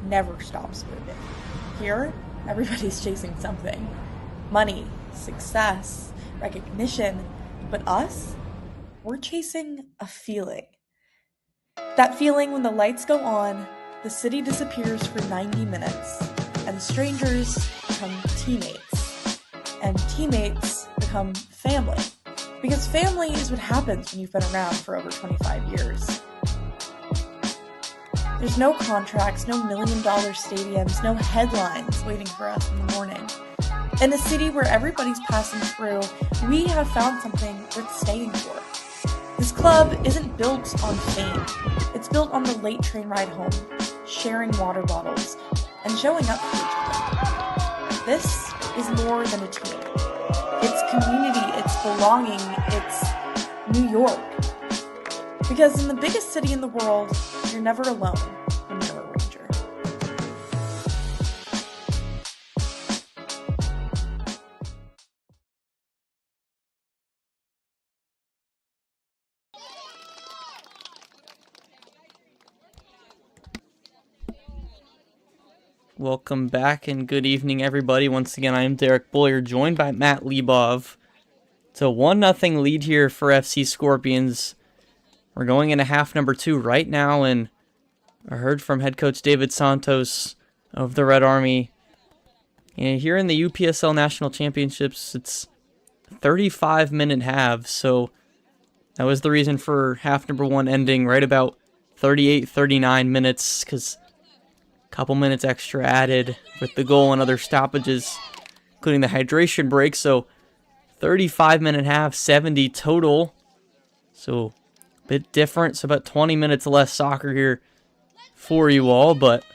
never stops moving. Here, everybody's chasing something. Money, success, recognition. But us? We're chasing a feeling. That feeling when the lights go on, the city disappears for 90 minutes, and strangers become teammates, and teammates become family. Because family is what happens when you've been around for over 25 years. There's no contracts, no million-dollar stadiums, no headlines waiting for us in the morning. In a city where everybody's passing through, we have found something worth staying for. This club isn't built on fame. It's built on the late train ride home, sharing water bottles, and showing up for each other. This is more than a team. It's community, it's belonging, it's New York. Because in the biggest city in the world, you're never alone when you're a Ranger. Welcome back and good evening, everybody. Once again, I am Derek Boyer, joined by Matt Lebov. It's a 1-0 lead here for FC Scorpions. We're going into half number 2 right now, and I heard from head coach David Santos of the Red Army. And here in the UPSL National Championships, it's 35-minute halves, so that was the reason for half number 1 ending right about 38-39 minutes, because a couple minutes extra added with the goal and other stoppages, including the hydration break. So 35-minute half, 70 total. So a bit different. So about 20 minutes less soccer here for you all, but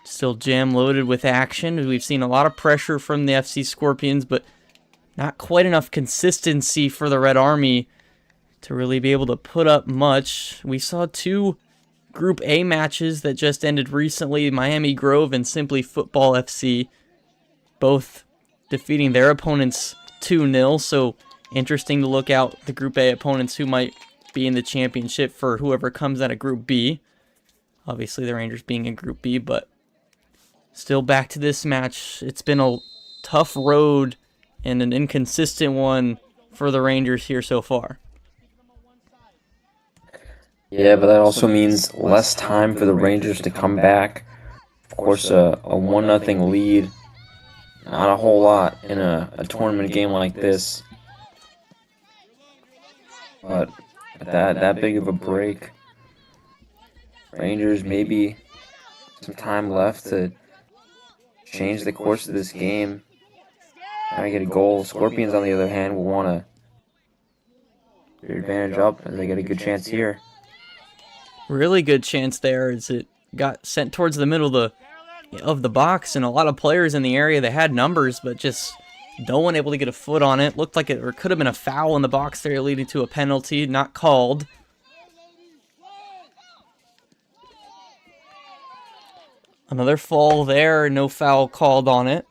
still jam loaded with action. We've seen a lot of pressure from the FC Scorpions, but not quite enough consistency for the Red Army to really be able to put up much. We saw 2 Group A matches that just ended recently, Miami Grove and Simply Football FC, both defeating their opponents 2-0, so interesting to look out the Group A opponents who might be in the championship for whoever comes out of Group B. Obviously the Rangers being in Group B, but still back to this match. It's been a tough road and an inconsistent one for the Rangers here so far. Yeah, but that also means less time for the Rangers to come back. Of course, a 1-0 lead, not a whole lot in a tournament game like this. But that big of a break, Rangers maybe some time left to change the course of this game. Try to get a goal. Scorpions, on the other hand, will want to get their advantage up, and they get a good chance here. Really good chance there as it got sent towards the middle of the box, and a lot of players in the area that had numbers, but just no one able to get a foot on it. Looked like it or could have been a foul in the box there, leading to a penalty, not called. Another fall there, no foul called on it.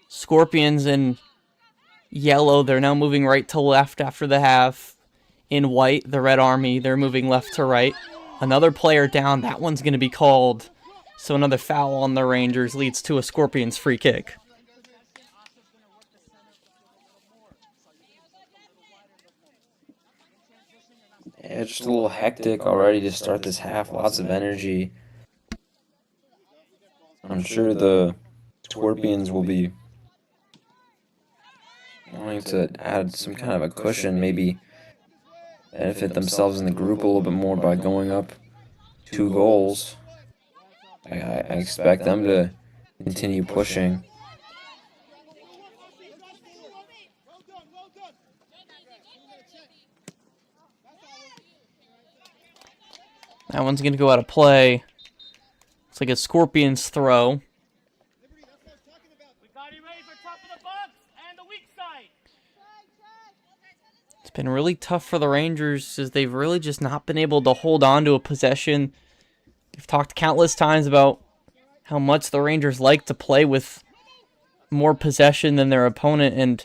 Scorpions in yellow, they're now moving right to left after the half. In white, the Red Army, they're moving left to right. Another player down, that one's going to be called. So another foul on the Rangers leads to a Scorpions free kick. Yeah, just a little hectic already to start this half. Lots of energy. I'm sure the Scorpions will be wanting to add some kind of a cushion, maybe benefit themselves in the group a little bit more by going up 2 goals. I expect them to continue pushing. That one's going to go out of play. It's like a Scorpions throw. It's been really tough for the Rangers as they've really just not been able to hold on to a possession. We've talked countless times about how much the Rangers like to play with more possession than their opponent, and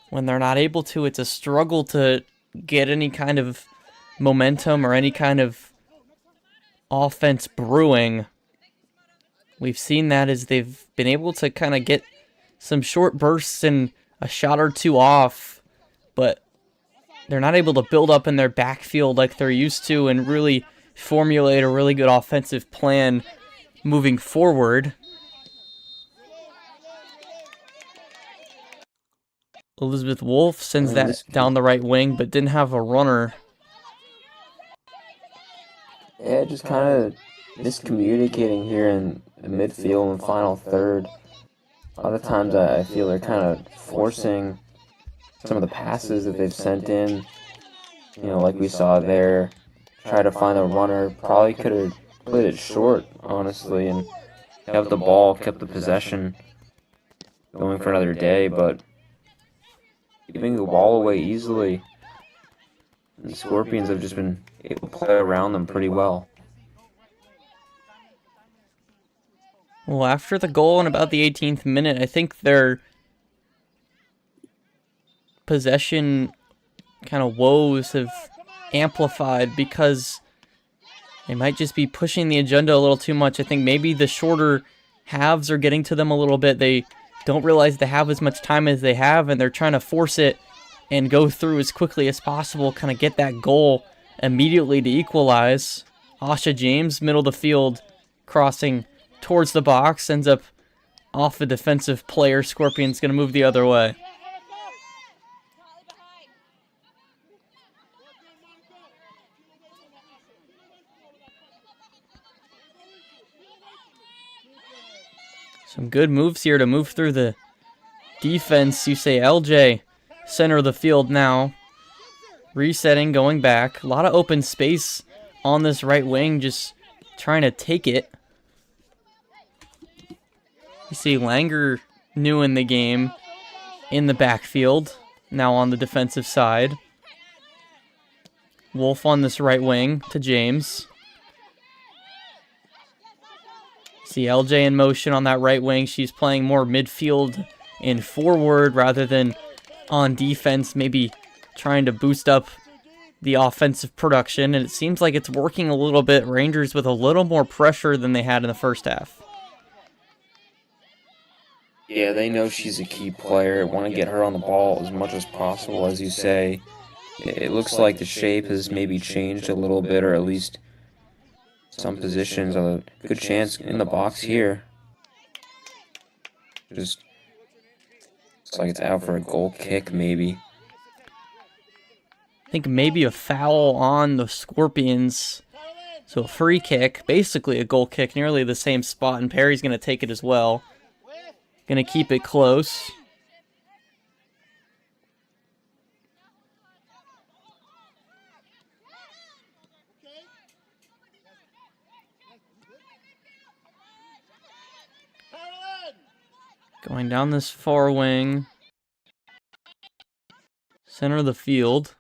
when they're not able to, it's a struggle to get any kind of momentum or any kind of offense brewing. We've seen that as they've been able to kind of get some short bursts and a shot or two off, but they're not able to build up in their backfield like they're used to and really formulate a really good offensive plan moving forward. Elizabeth Wolf sends that down the right wing, but didn't have a runner. Yeah, just kind of miscommunicating here in the midfield and final third. A lot of times I feel they're kind of forcing some of the passes that they've sent in. You know, like we saw there, try to find a runner. Probably could have played it short, honestly, and kept the ball, kept the possession going for another day, but giving the ball away easily. The Scorpions have just been able to play around them pretty well. Well, after the goal in about the 18th minute, I think their possession kind of woes have amplified because they might just be pushing the agenda a little too much. I think maybe the shorter halves are getting to them a little bit. They don't realize they have as much time as they have, and they're trying to force it and go through as quickly as possible, kind of get that goal immediately to equalize. Asha James, middle of the field, crossing towards the box, ends up off the defensive player. Scorpion's going to move the other way. Some good moves here to move through the defense. You say LJ, center of the field now. Resetting, going back. A lot of open space on this right wing, just trying to take it. You see Langer, new in the game, in the backfield, now on the defensive side. Wolf on this right wing to James. See LJ in motion on that right wing. She's playing more midfield and forward rather than on defense, maybe trying to boost up the offensive production, and it seems like it's working a little bit. Rangers with a little more pressure than they had in the first half. Yeah, they know she's a key player. Want to get her on the ball as much as possible, as you say. It looks like the shape has maybe changed a little bit, or at least some positions. A good chance in the box here. Just looks like it's out for a goal kick, maybe. I think maybe a foul on the Scorpions. So a free kick, basically a goal kick, nearly the same spot, and Perry's going to take it as well. Going to keep it close. Going down this far wing. Center of the field.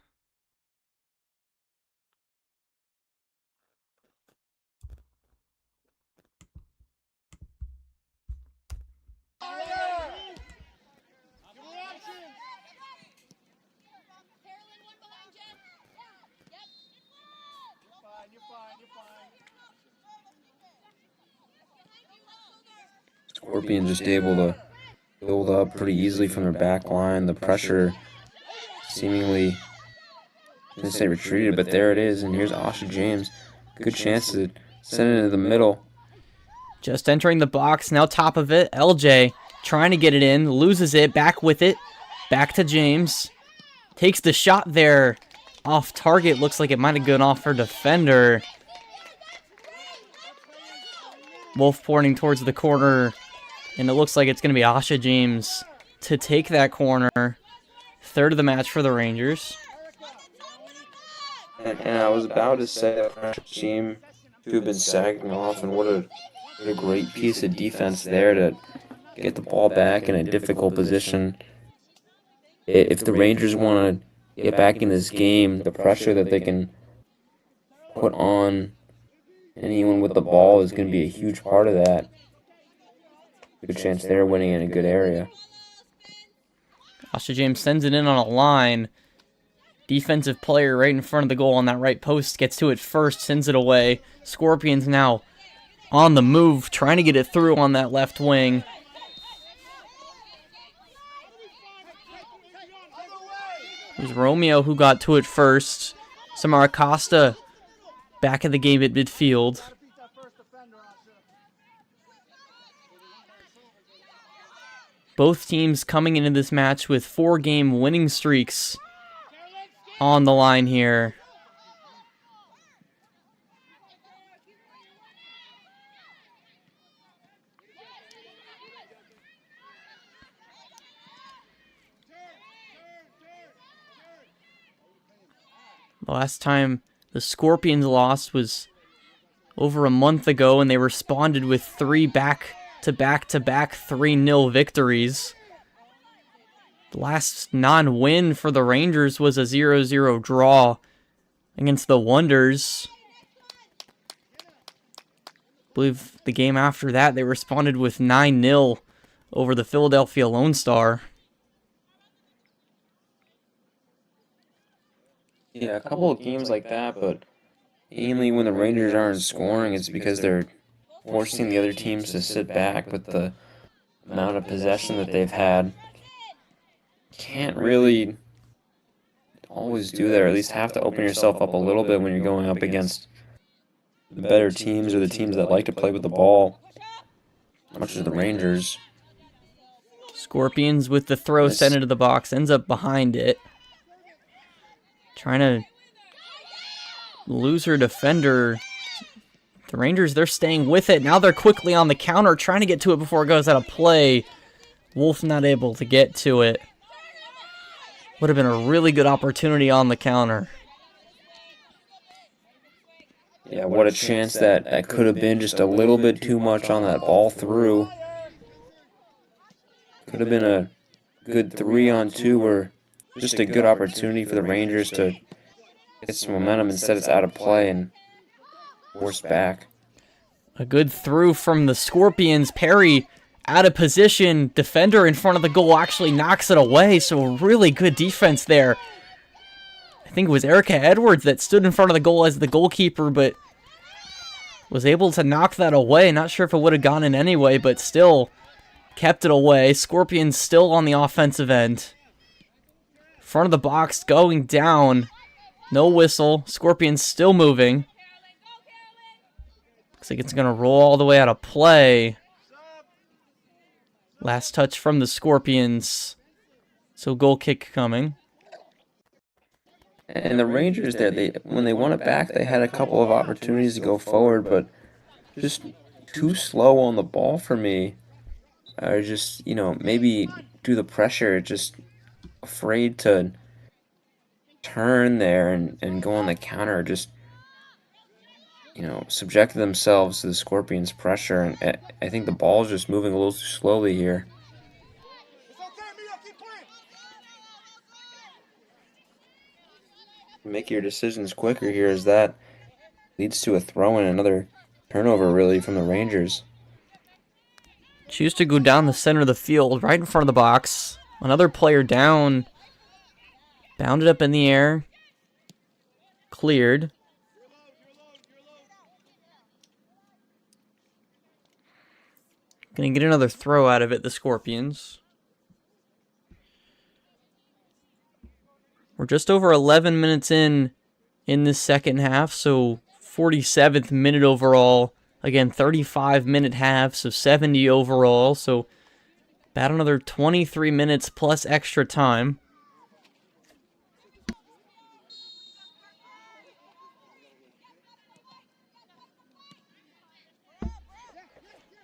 Scorpion just able to build up pretty easily from their back line. The pressure seemingly, I didn't say retreated, but there it is. And here's Asha James. Good chance to send it into the middle. Just entering the box, now top of it. LJ trying to get it in, loses it, back with it. Back to James. Takes the shot there. Off target, looks like it might have gone off her defender. Wolf pointing towards the corner. And it looks like it's going to be Asha James to take that corner. Third of the match for the Rangers. And I was about to say that pressure team to have been sagging off, and what a great piece of defense there to get the ball back in a difficult position. If the Rangers want to get back in this game, the pressure that they can put on anyone with the ball is going to be a huge part of that. Good chance they're winning in a good area. Asha James sends it in on a line. Defensive player right in front of the goal on that right post gets to it first, sends it away. Scorpions now on the move, trying to get it through on that left wing. It was Romeo who got to it first. Samara Costa back in the game at midfield. Both teams coming into this match with 4-game winning streaks on the line here. The last time the Scorpions lost was over a month ago, and they responded with 3 back-to-back-to-back 3-0 victories. The last non-win for the Rangers was a 0-0 draw against the Wonders. I believe the game after that, they responded with 9-0 over the Philadelphia Lone Star. Yeah, a couple of games like that, but mainly when the Rangers aren't scoring, it's because they're forcing the other teams to sit back with the amount of possession that they've had. Can't really always do that, or at least have to open yourself up a little bit when you're going up against the better teams or the teams that like to play with the ball, much as the Rangers. Scorpions with the throw sent into the box, ends up behind it. Trying to lose her defender. The Rangers, they're staying with it. Now they're quickly on the counter, trying to get to it before it goes out of play. Wolf not able to get to it. Would have been a really good opportunity on the counter. Yeah, what a chance that could have been, just a little bit too much on that ball through. Could have been a good 3-on-2 or just a good opportunity for the Rangers to get some momentum. Instead, it's out of play and forced back. A good through from the Scorpions. Perry out of position. Defender in front of the goal actually knocks it away. So really good defense there. I think it was Erica Edwards that stood in front of the goal as the goalkeeper, but was able to knock that away. Not sure if it would have gone in anyway, but still kept it away. Scorpions still on the offensive end. Front of the box going down. No whistle. Scorpions still moving. Looks like it's going to roll all the way out of play. Last touch from the Scorpions. So goal kick coming. And the Rangers there, when they won it back, they had a couple of opportunities to go forward, but just too slow on the ball for me. Or just, maybe due to the pressure, just afraid to turn there and go on the counter, just subject themselves to the Scorpions' pressure, and I think the ball's just moving a little too slowly here. Make your decisions quicker here, as that leads to a throw and another turnover really from the Rangers. Choose to go down the center of the field, right in front of the box. Another player down. Bounded up in the air. Cleared. Gonna get another throw out of it, the Scorpions. We're just over 11 minutes in this second half, so 47th minute overall. Again, 35-minute half, so 70 overall, so about another 23 minutes plus extra time.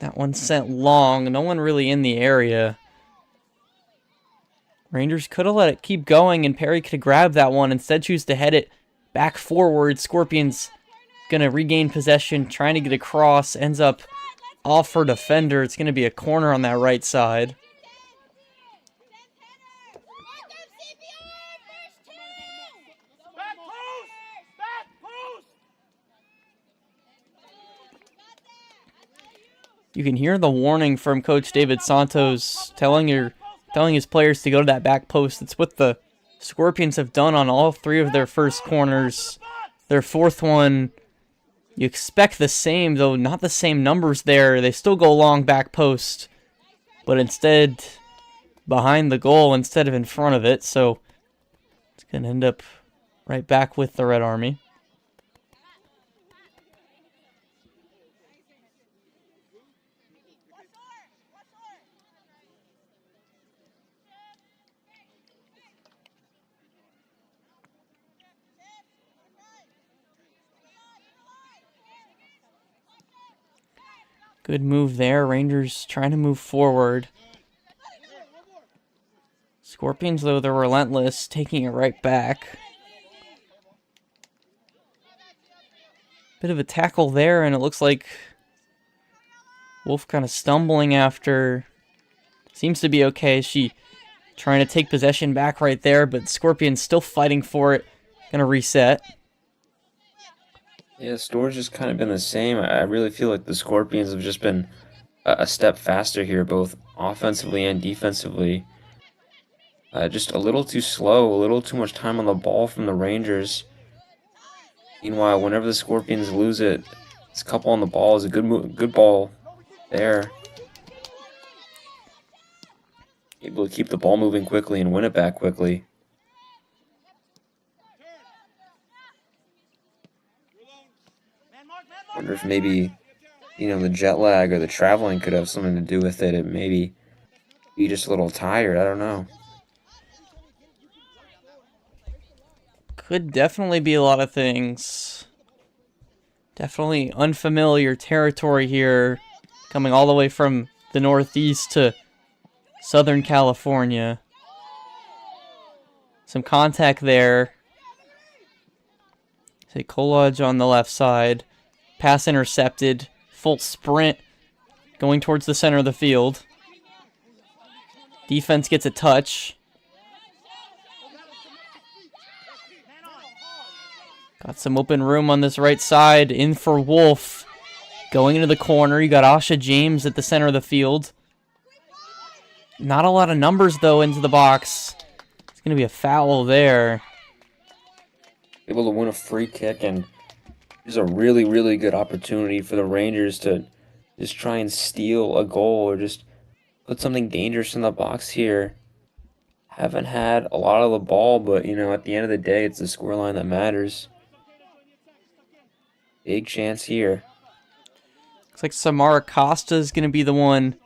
That one sent long, no one really in the area. Rangers could have let it keep going, and Perry could have grabbed that one. Instead, choose to head it back forward. Scorpions going to regain possession, trying to get across. Ends up off her defender. It's going to be a corner on that right side. You can hear the warning from Coach David Santos telling his players to go to that back post. It's with the Scorpions have done on all 3 of their first corners. Their 4th one, you expect the same, though not the same numbers there. They still go long back post, but instead behind the goal instead of in front of it. So it's going to end up right back with the Red Army. Good move there. Rangers trying to move forward. Scorpions, though, they're relentless, taking it right back. Bit of a tackle there, and it looks like Wolf kind of stumbling after. Seems to be okay. She trying to take possession back right there, but Scorpions still fighting for it. Gonna reset. Yeah, Store's just kind of been the same. I really feel like the Scorpions have just been a step faster here, both offensively and defensively. Just a little too slow, a little too much time on the ball from the Rangers. Meanwhile, whenever the Scorpions lose it, this couple on the ball is a good ball there. Able to keep the ball moving quickly and win it back quickly. Wonder if maybe, the jet lag or the traveling could have something to do with it. It maybe be just a little tired. I don't know. Could definitely be a lot of things. Definitely unfamiliar territory here, coming all the way from the Northeast to Southern California. Some contact there. Say Kolodge on the left side. Pass intercepted. Full sprint going towards the center of the field. Defense gets a touch. Got some open room on this right side. In for Wolf. Going into the corner. You got Asha James at the center of the field. Not a lot of numbers, though, into the box. It's going to be a foul there. Able to win a free kick, and there's a really, really good opportunity for the Rangers to just try and steal a goal or just put something dangerous in the box here. Haven't had a lot of the ball, but, at the end of the day, it's the scoreline that matters. Big chance here. Looks like Samara Costa is going to be the one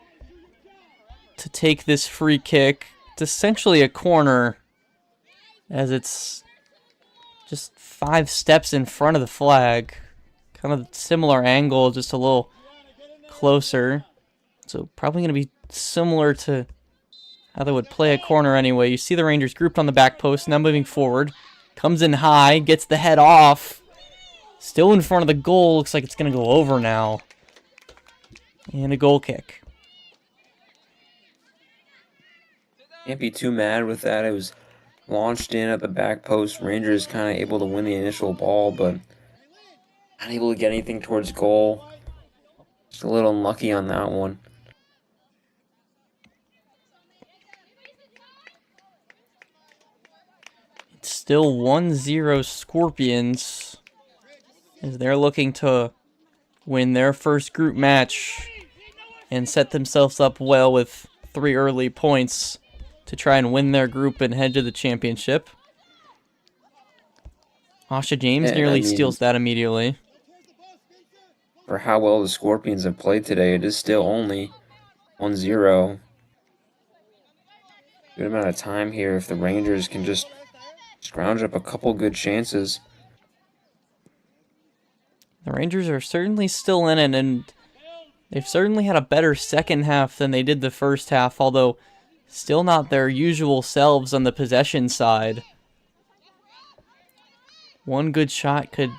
to take this free kick. It's essentially a corner, as it's just 5 steps in front of the flag. Kind of similar angle, just a little closer. So probably going to be similar to how they would play a corner anyway. You see the Rangers grouped on the back post, now moving forward. Comes in high, gets the head off. Still in front of the goal. Looks like it's going to go over now. And a goal kick. Can't be too mad with that. It was launched in at the back post. Rangers kind of able to win the initial ball, but not able to get anything towards goal. Just a little unlucky on that one. It's still 1-0 Scorpions, as they're looking to win their first group match and set themselves up well with 3 early points to try and win their group and head to the championship. Asha James nearly steals that immediately. For how well the Scorpions have played today, it is still only 1-0. Good amount of time here if the Rangers can just scrounge up a couple good chances. The Rangers are certainly still in it, and they've certainly had a better second half than they did the first half, although still not their usual selves on the possession side. One good shot could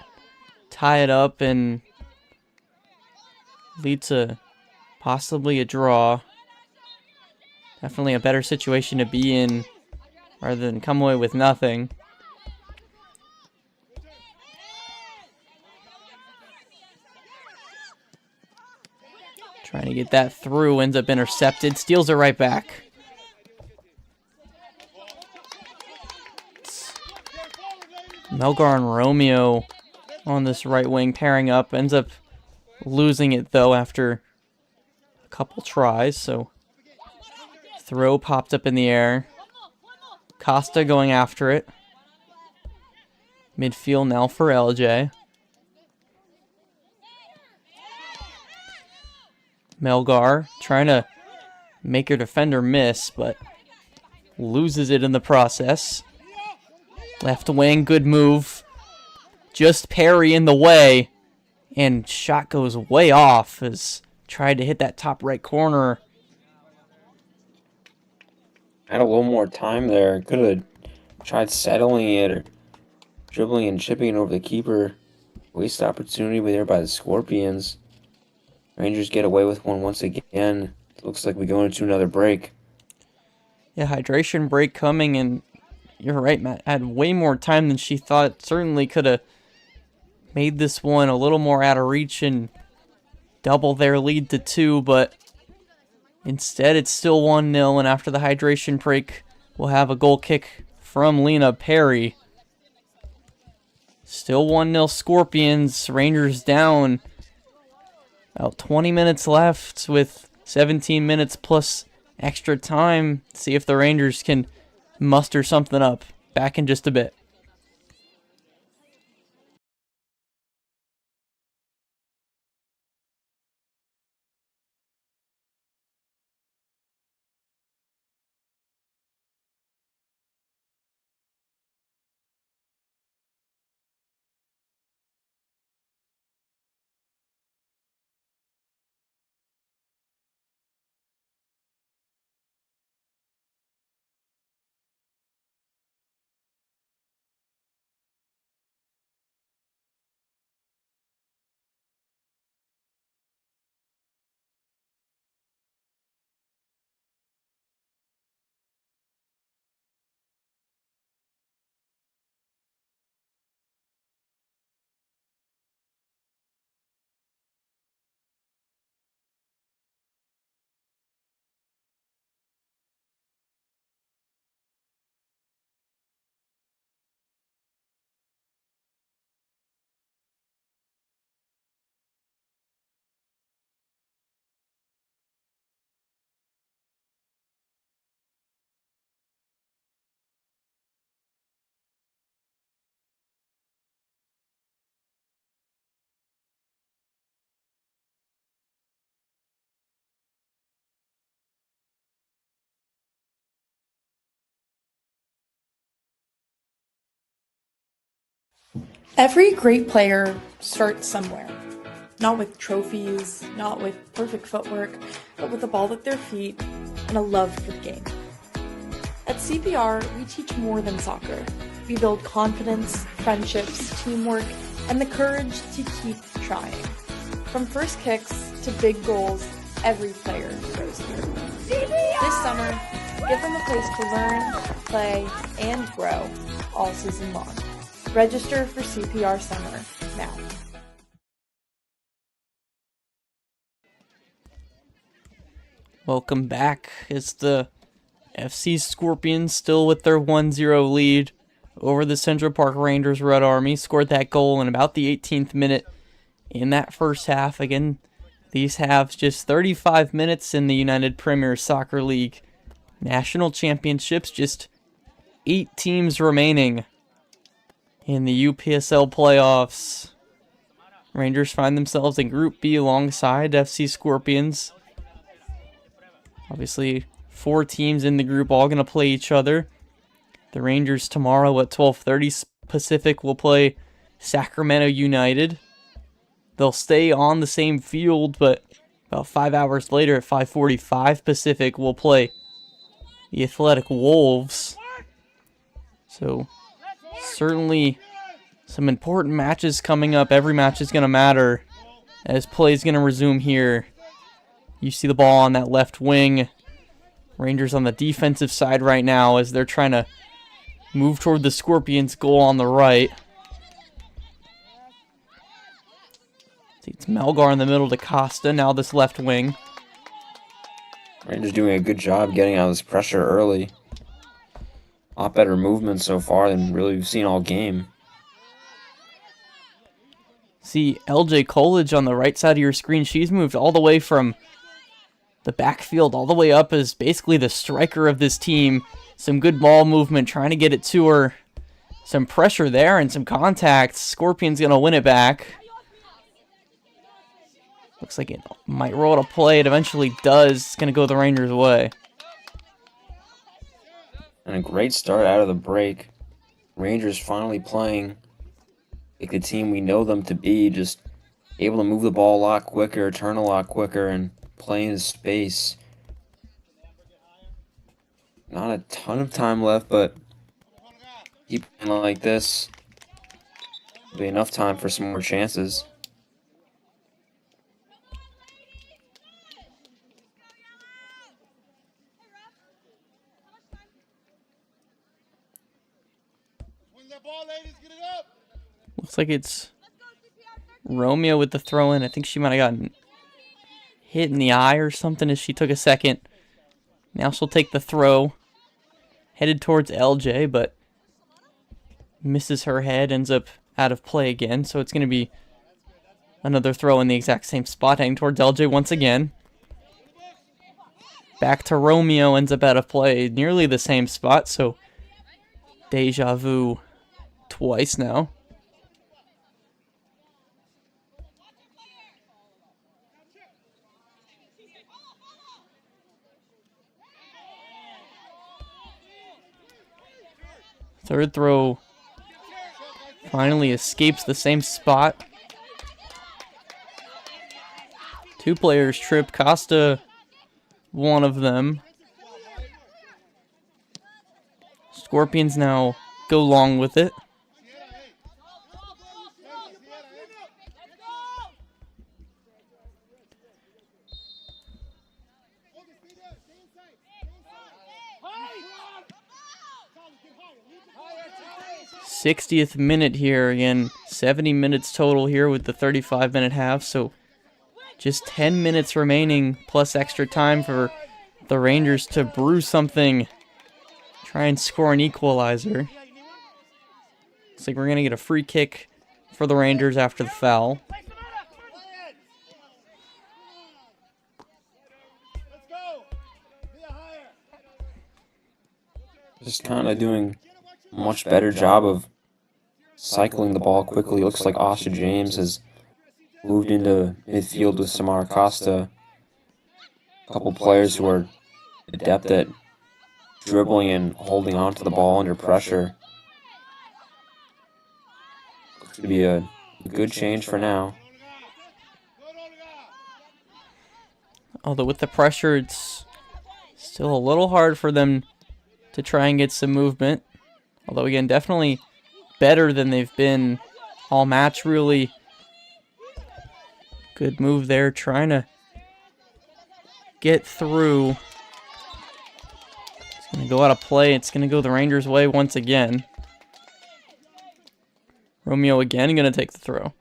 tie it up and lead to possibly a draw. Definitely a better situation to be in rather than come away with nothing. Trying to get that through, ends up intercepted, steals it right back. Melgar and Romeo on this right wing pairing up. Ends up losing it though after a couple tries. So throw popped up in the air. Costa going after it. Midfield now for LJ. Melgar trying to make her defender miss, but loses it in the process. Left wing, good move. Just parry in the way. And shot goes way off as tried to hit that top right corner. Had a little more time there. Could have tried settling it or dribbling and chipping over the keeper. Waste opportunity there by the Scorpions. Rangers get away with one once again. Looks like we go into another break. Yeah, hydration break coming, and you're right, Matt. Had way more time than she thought. Certainly could have made this one a little more out of reach and double their lead to 2, but instead it's still 1-0, and after the hydration break, we'll have a goal kick from Lena Perry. Still 1-0 Scorpions. Rangers down. About 20 minutes left with 17 minutes plus extra time. See if the Rangers can muster something up. Back in just a bit. Every great player starts somewhere. Not with trophies, not with perfect footwork, but with a ball at their feet and a love for the game. At CPR, we teach more than soccer. We build confidence, friendships, teamwork, and the courage to keep trying. From first kicks to big goals, every player grows here. This summer, give them a place to learn, play, and grow all season long. Register for CPR Summer now. Welcome back. It's the FC Scorpions still with their 1-0 lead over the Central Park Rangers Red Army. Scored that goal in about the 18th minute in that first half. Again, these halves just 35 minutes in the United Premier Soccer League National Championships. Just 8 teams remaining in the UPSL Playoffs. Rangers find themselves in Group B alongside FC Scorpions. Obviously, 4 teams in the group all going to play each other. The Rangers tomorrow at 12:30 Pacific will play Sacramento United. They'll stay on the same field, but about 5 hours later at 5:45 Pacific will play the Athletic Wolves. So, certainly some important matches coming up. Every match is going to matter as play is going to resume here. You see the ball on that left wing. Rangers on the defensive side right now as they're trying to move toward the Scorpions' goal on the right. See, it's Melgar in the middle to Costa. Now this left wing. Rangers doing a good job getting out of this pressure early. A lot better movement so far than really we've seen all game. See LJ Coolidge on the right side of your screen. She's moved all the way from the backfield all the way up as basically the striker of this team. Some good ball movement, trying to get it to her. Some pressure there and some contact. Scorpion's going to win it back. Looks like it might roll to play. It eventually does. It's going to go the Rangers' way. And a great start out of the break. Rangers finally playing like the team we know them to be, just able to move the ball a lot quicker, turn a lot quicker, and play in space. Not a ton of time left, but keep playing like this. There'll be enough time for some more chances. Looks like it's Romeo with the throw-in. I think she might have gotten hit in the eye or something as she took a second. Now she'll take the throw. Headed towards LJ, but misses her head, ends up out of play again. So it's going to be another throw in the exact same spot, heading towards LJ once again. Back to Romeo, ends up out of play. Nearly the same spot, so deja vu twice now. Third throw finally escapes the same spot. Two players trip. Costa, one of them. Scorpions now go long with it. Hey! 60th minute here again. 70 minutes total here with the 35-minute half. So just 10 minutes remaining plus extra time for the Rangers to brew something. Try and score an equalizer. Looks like we're going to get a free kick for the Rangers after the foul. Just kind of doing a much better job of cycling the ball quickly. Looks like Asha James has moved into midfield with Samara Costa. A couple players who are adept at dribbling and holding on to the ball under pressure. Looks to be a good change for now. Although with the pressure, it's still a little hard for them to try and get some movement. Although again, definitely better than they've been all match, really. Good move there, trying to get through. It's going to go out of play. It's going to go the Rangers' way once again. Romeo again going to take the throw.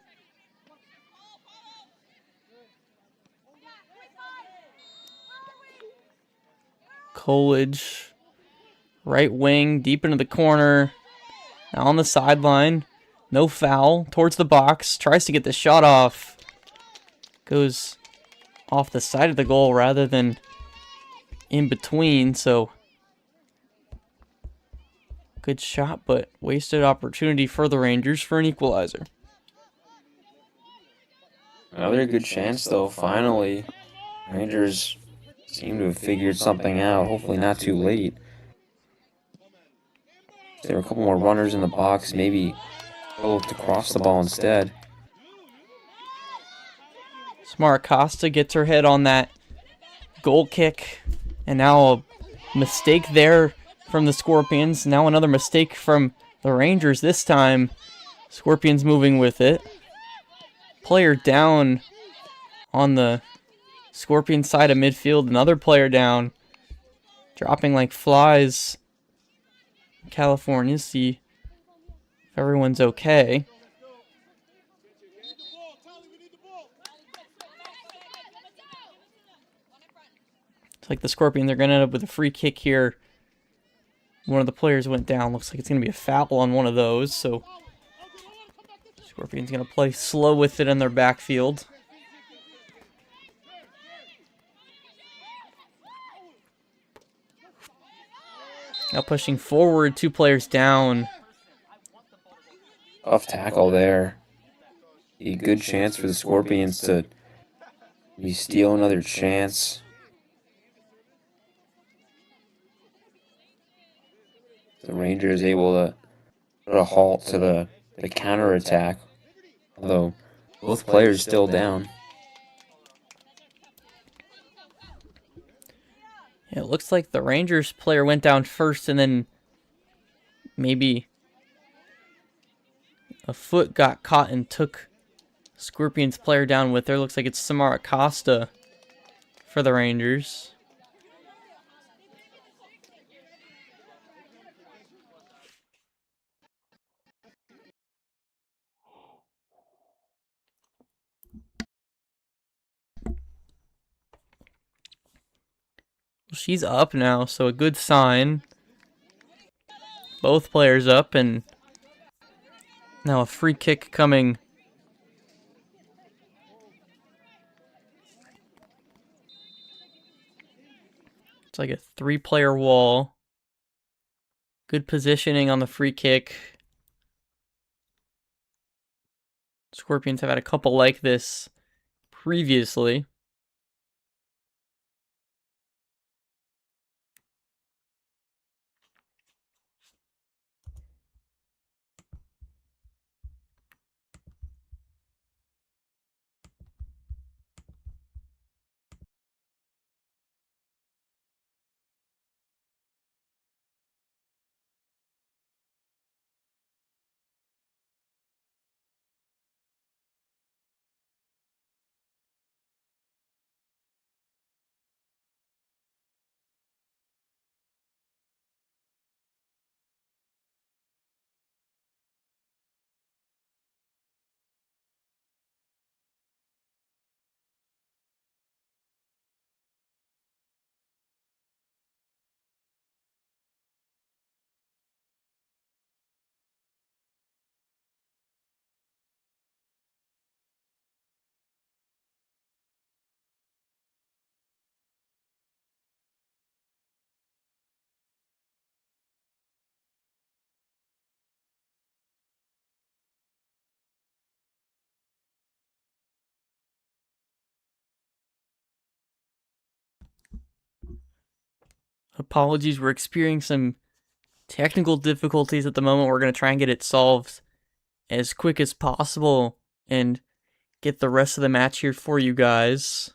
Coolidge, right wing, deep into the corner. Now on the sideline. No foul. Towards the box. Tries to get the shot off. Goes off the side of the goal rather than in between. So good shot, but wasted opportunity for the Rangers for an equalizer. Another good chance, though, finally. Rangers seem to have figured something out. Hopefully not too late. There were a couple more runners in the box. Maybe they'll look to cross the ball instead. Smart Costa gets her head on that goal kick. And now a mistake there from the Scorpions. Now another mistake from the Rangers this time. Scorpions moving with it. Player down on the Scorpion side of midfield. Another player down. Dropping like flies. California, see if everyone's okay. It's like the Scorpions are going to end up with a free kick here. One of the players went down. Looks like it's going to be a foul on one of those. So Scorpions going to play slow with it in their backfield. Now pushing forward, 2 players down. Tough tackle there. A good chance for the Scorpions to steal another chance. The Rangers able to put a halt to the counterattack, although both players still down. Yeah, it looks like the Rangers player went down first and then maybe a foot got caught and took Scorpions player down with her. Looks like it's Samara Costa for the Rangers. She's up now, so a good sign. Both players up, and now a free kick coming. It's like a 3-player wall. Good positioning on the free kick. Scorpions have had a couple like this previously. Apologies, we're experiencing some technical difficulties at the moment. We're going to try and get it solved as quick as possible and get the rest of the match here for you guys.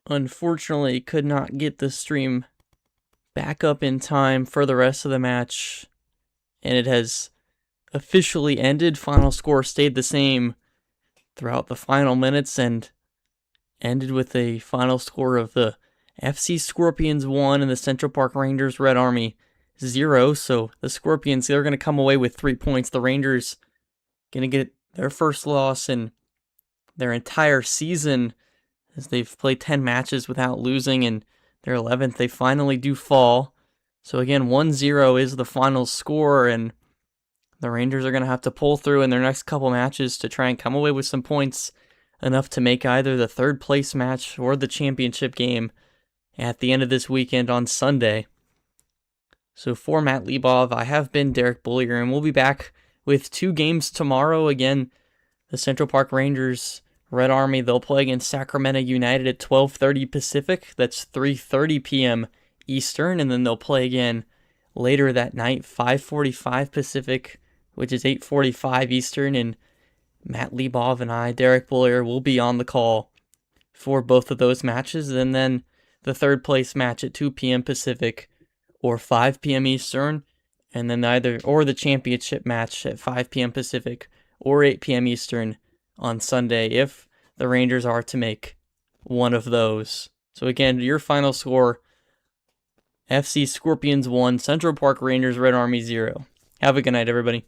unfortunately could not get the stream back up in time for the rest of the match, and it has officially ended. Final score stayed the same throughout the final minutes and ended with a final score of the FC Scorpions 1 and the Central Park Rangers Red Army 0. So the Scorpions, they're going to come away with 3 points. The Rangers going to get their first loss in their entire season, as they've played 10 matches without losing, and their 11th, they finally do fall. So again, 1-0 is the final score, and the Rangers are going to have to pull through in their next couple matches to try and come away with some points, enough to make either the third place match or the championship game at the end of this weekend on Sunday. So for Matt Lebov, I have been Derek Bullier, and we'll be back with 2 games tomorrow. Again, the Central Park Rangers Red Army, they'll play against Sacramento United at 12:30 Pacific. That's 3:30 p.m. Eastern, and then they'll play again later that night, 5:45 Pacific, which is 8:45 Eastern, and Matt Lebov and I, Derek Bullier, will be on the call for both of those matches, and then the third place match at 2 p.m. Pacific or 5 p.m. Eastern, and then the championship match at 5 p.m. Pacific or 8 p.m. Eastern on Sunday, if the Rangers are to make one of those. So again, your final score: FC Scorpions 1, Central Park Rangers Red Army 0. Have a good night, everybody.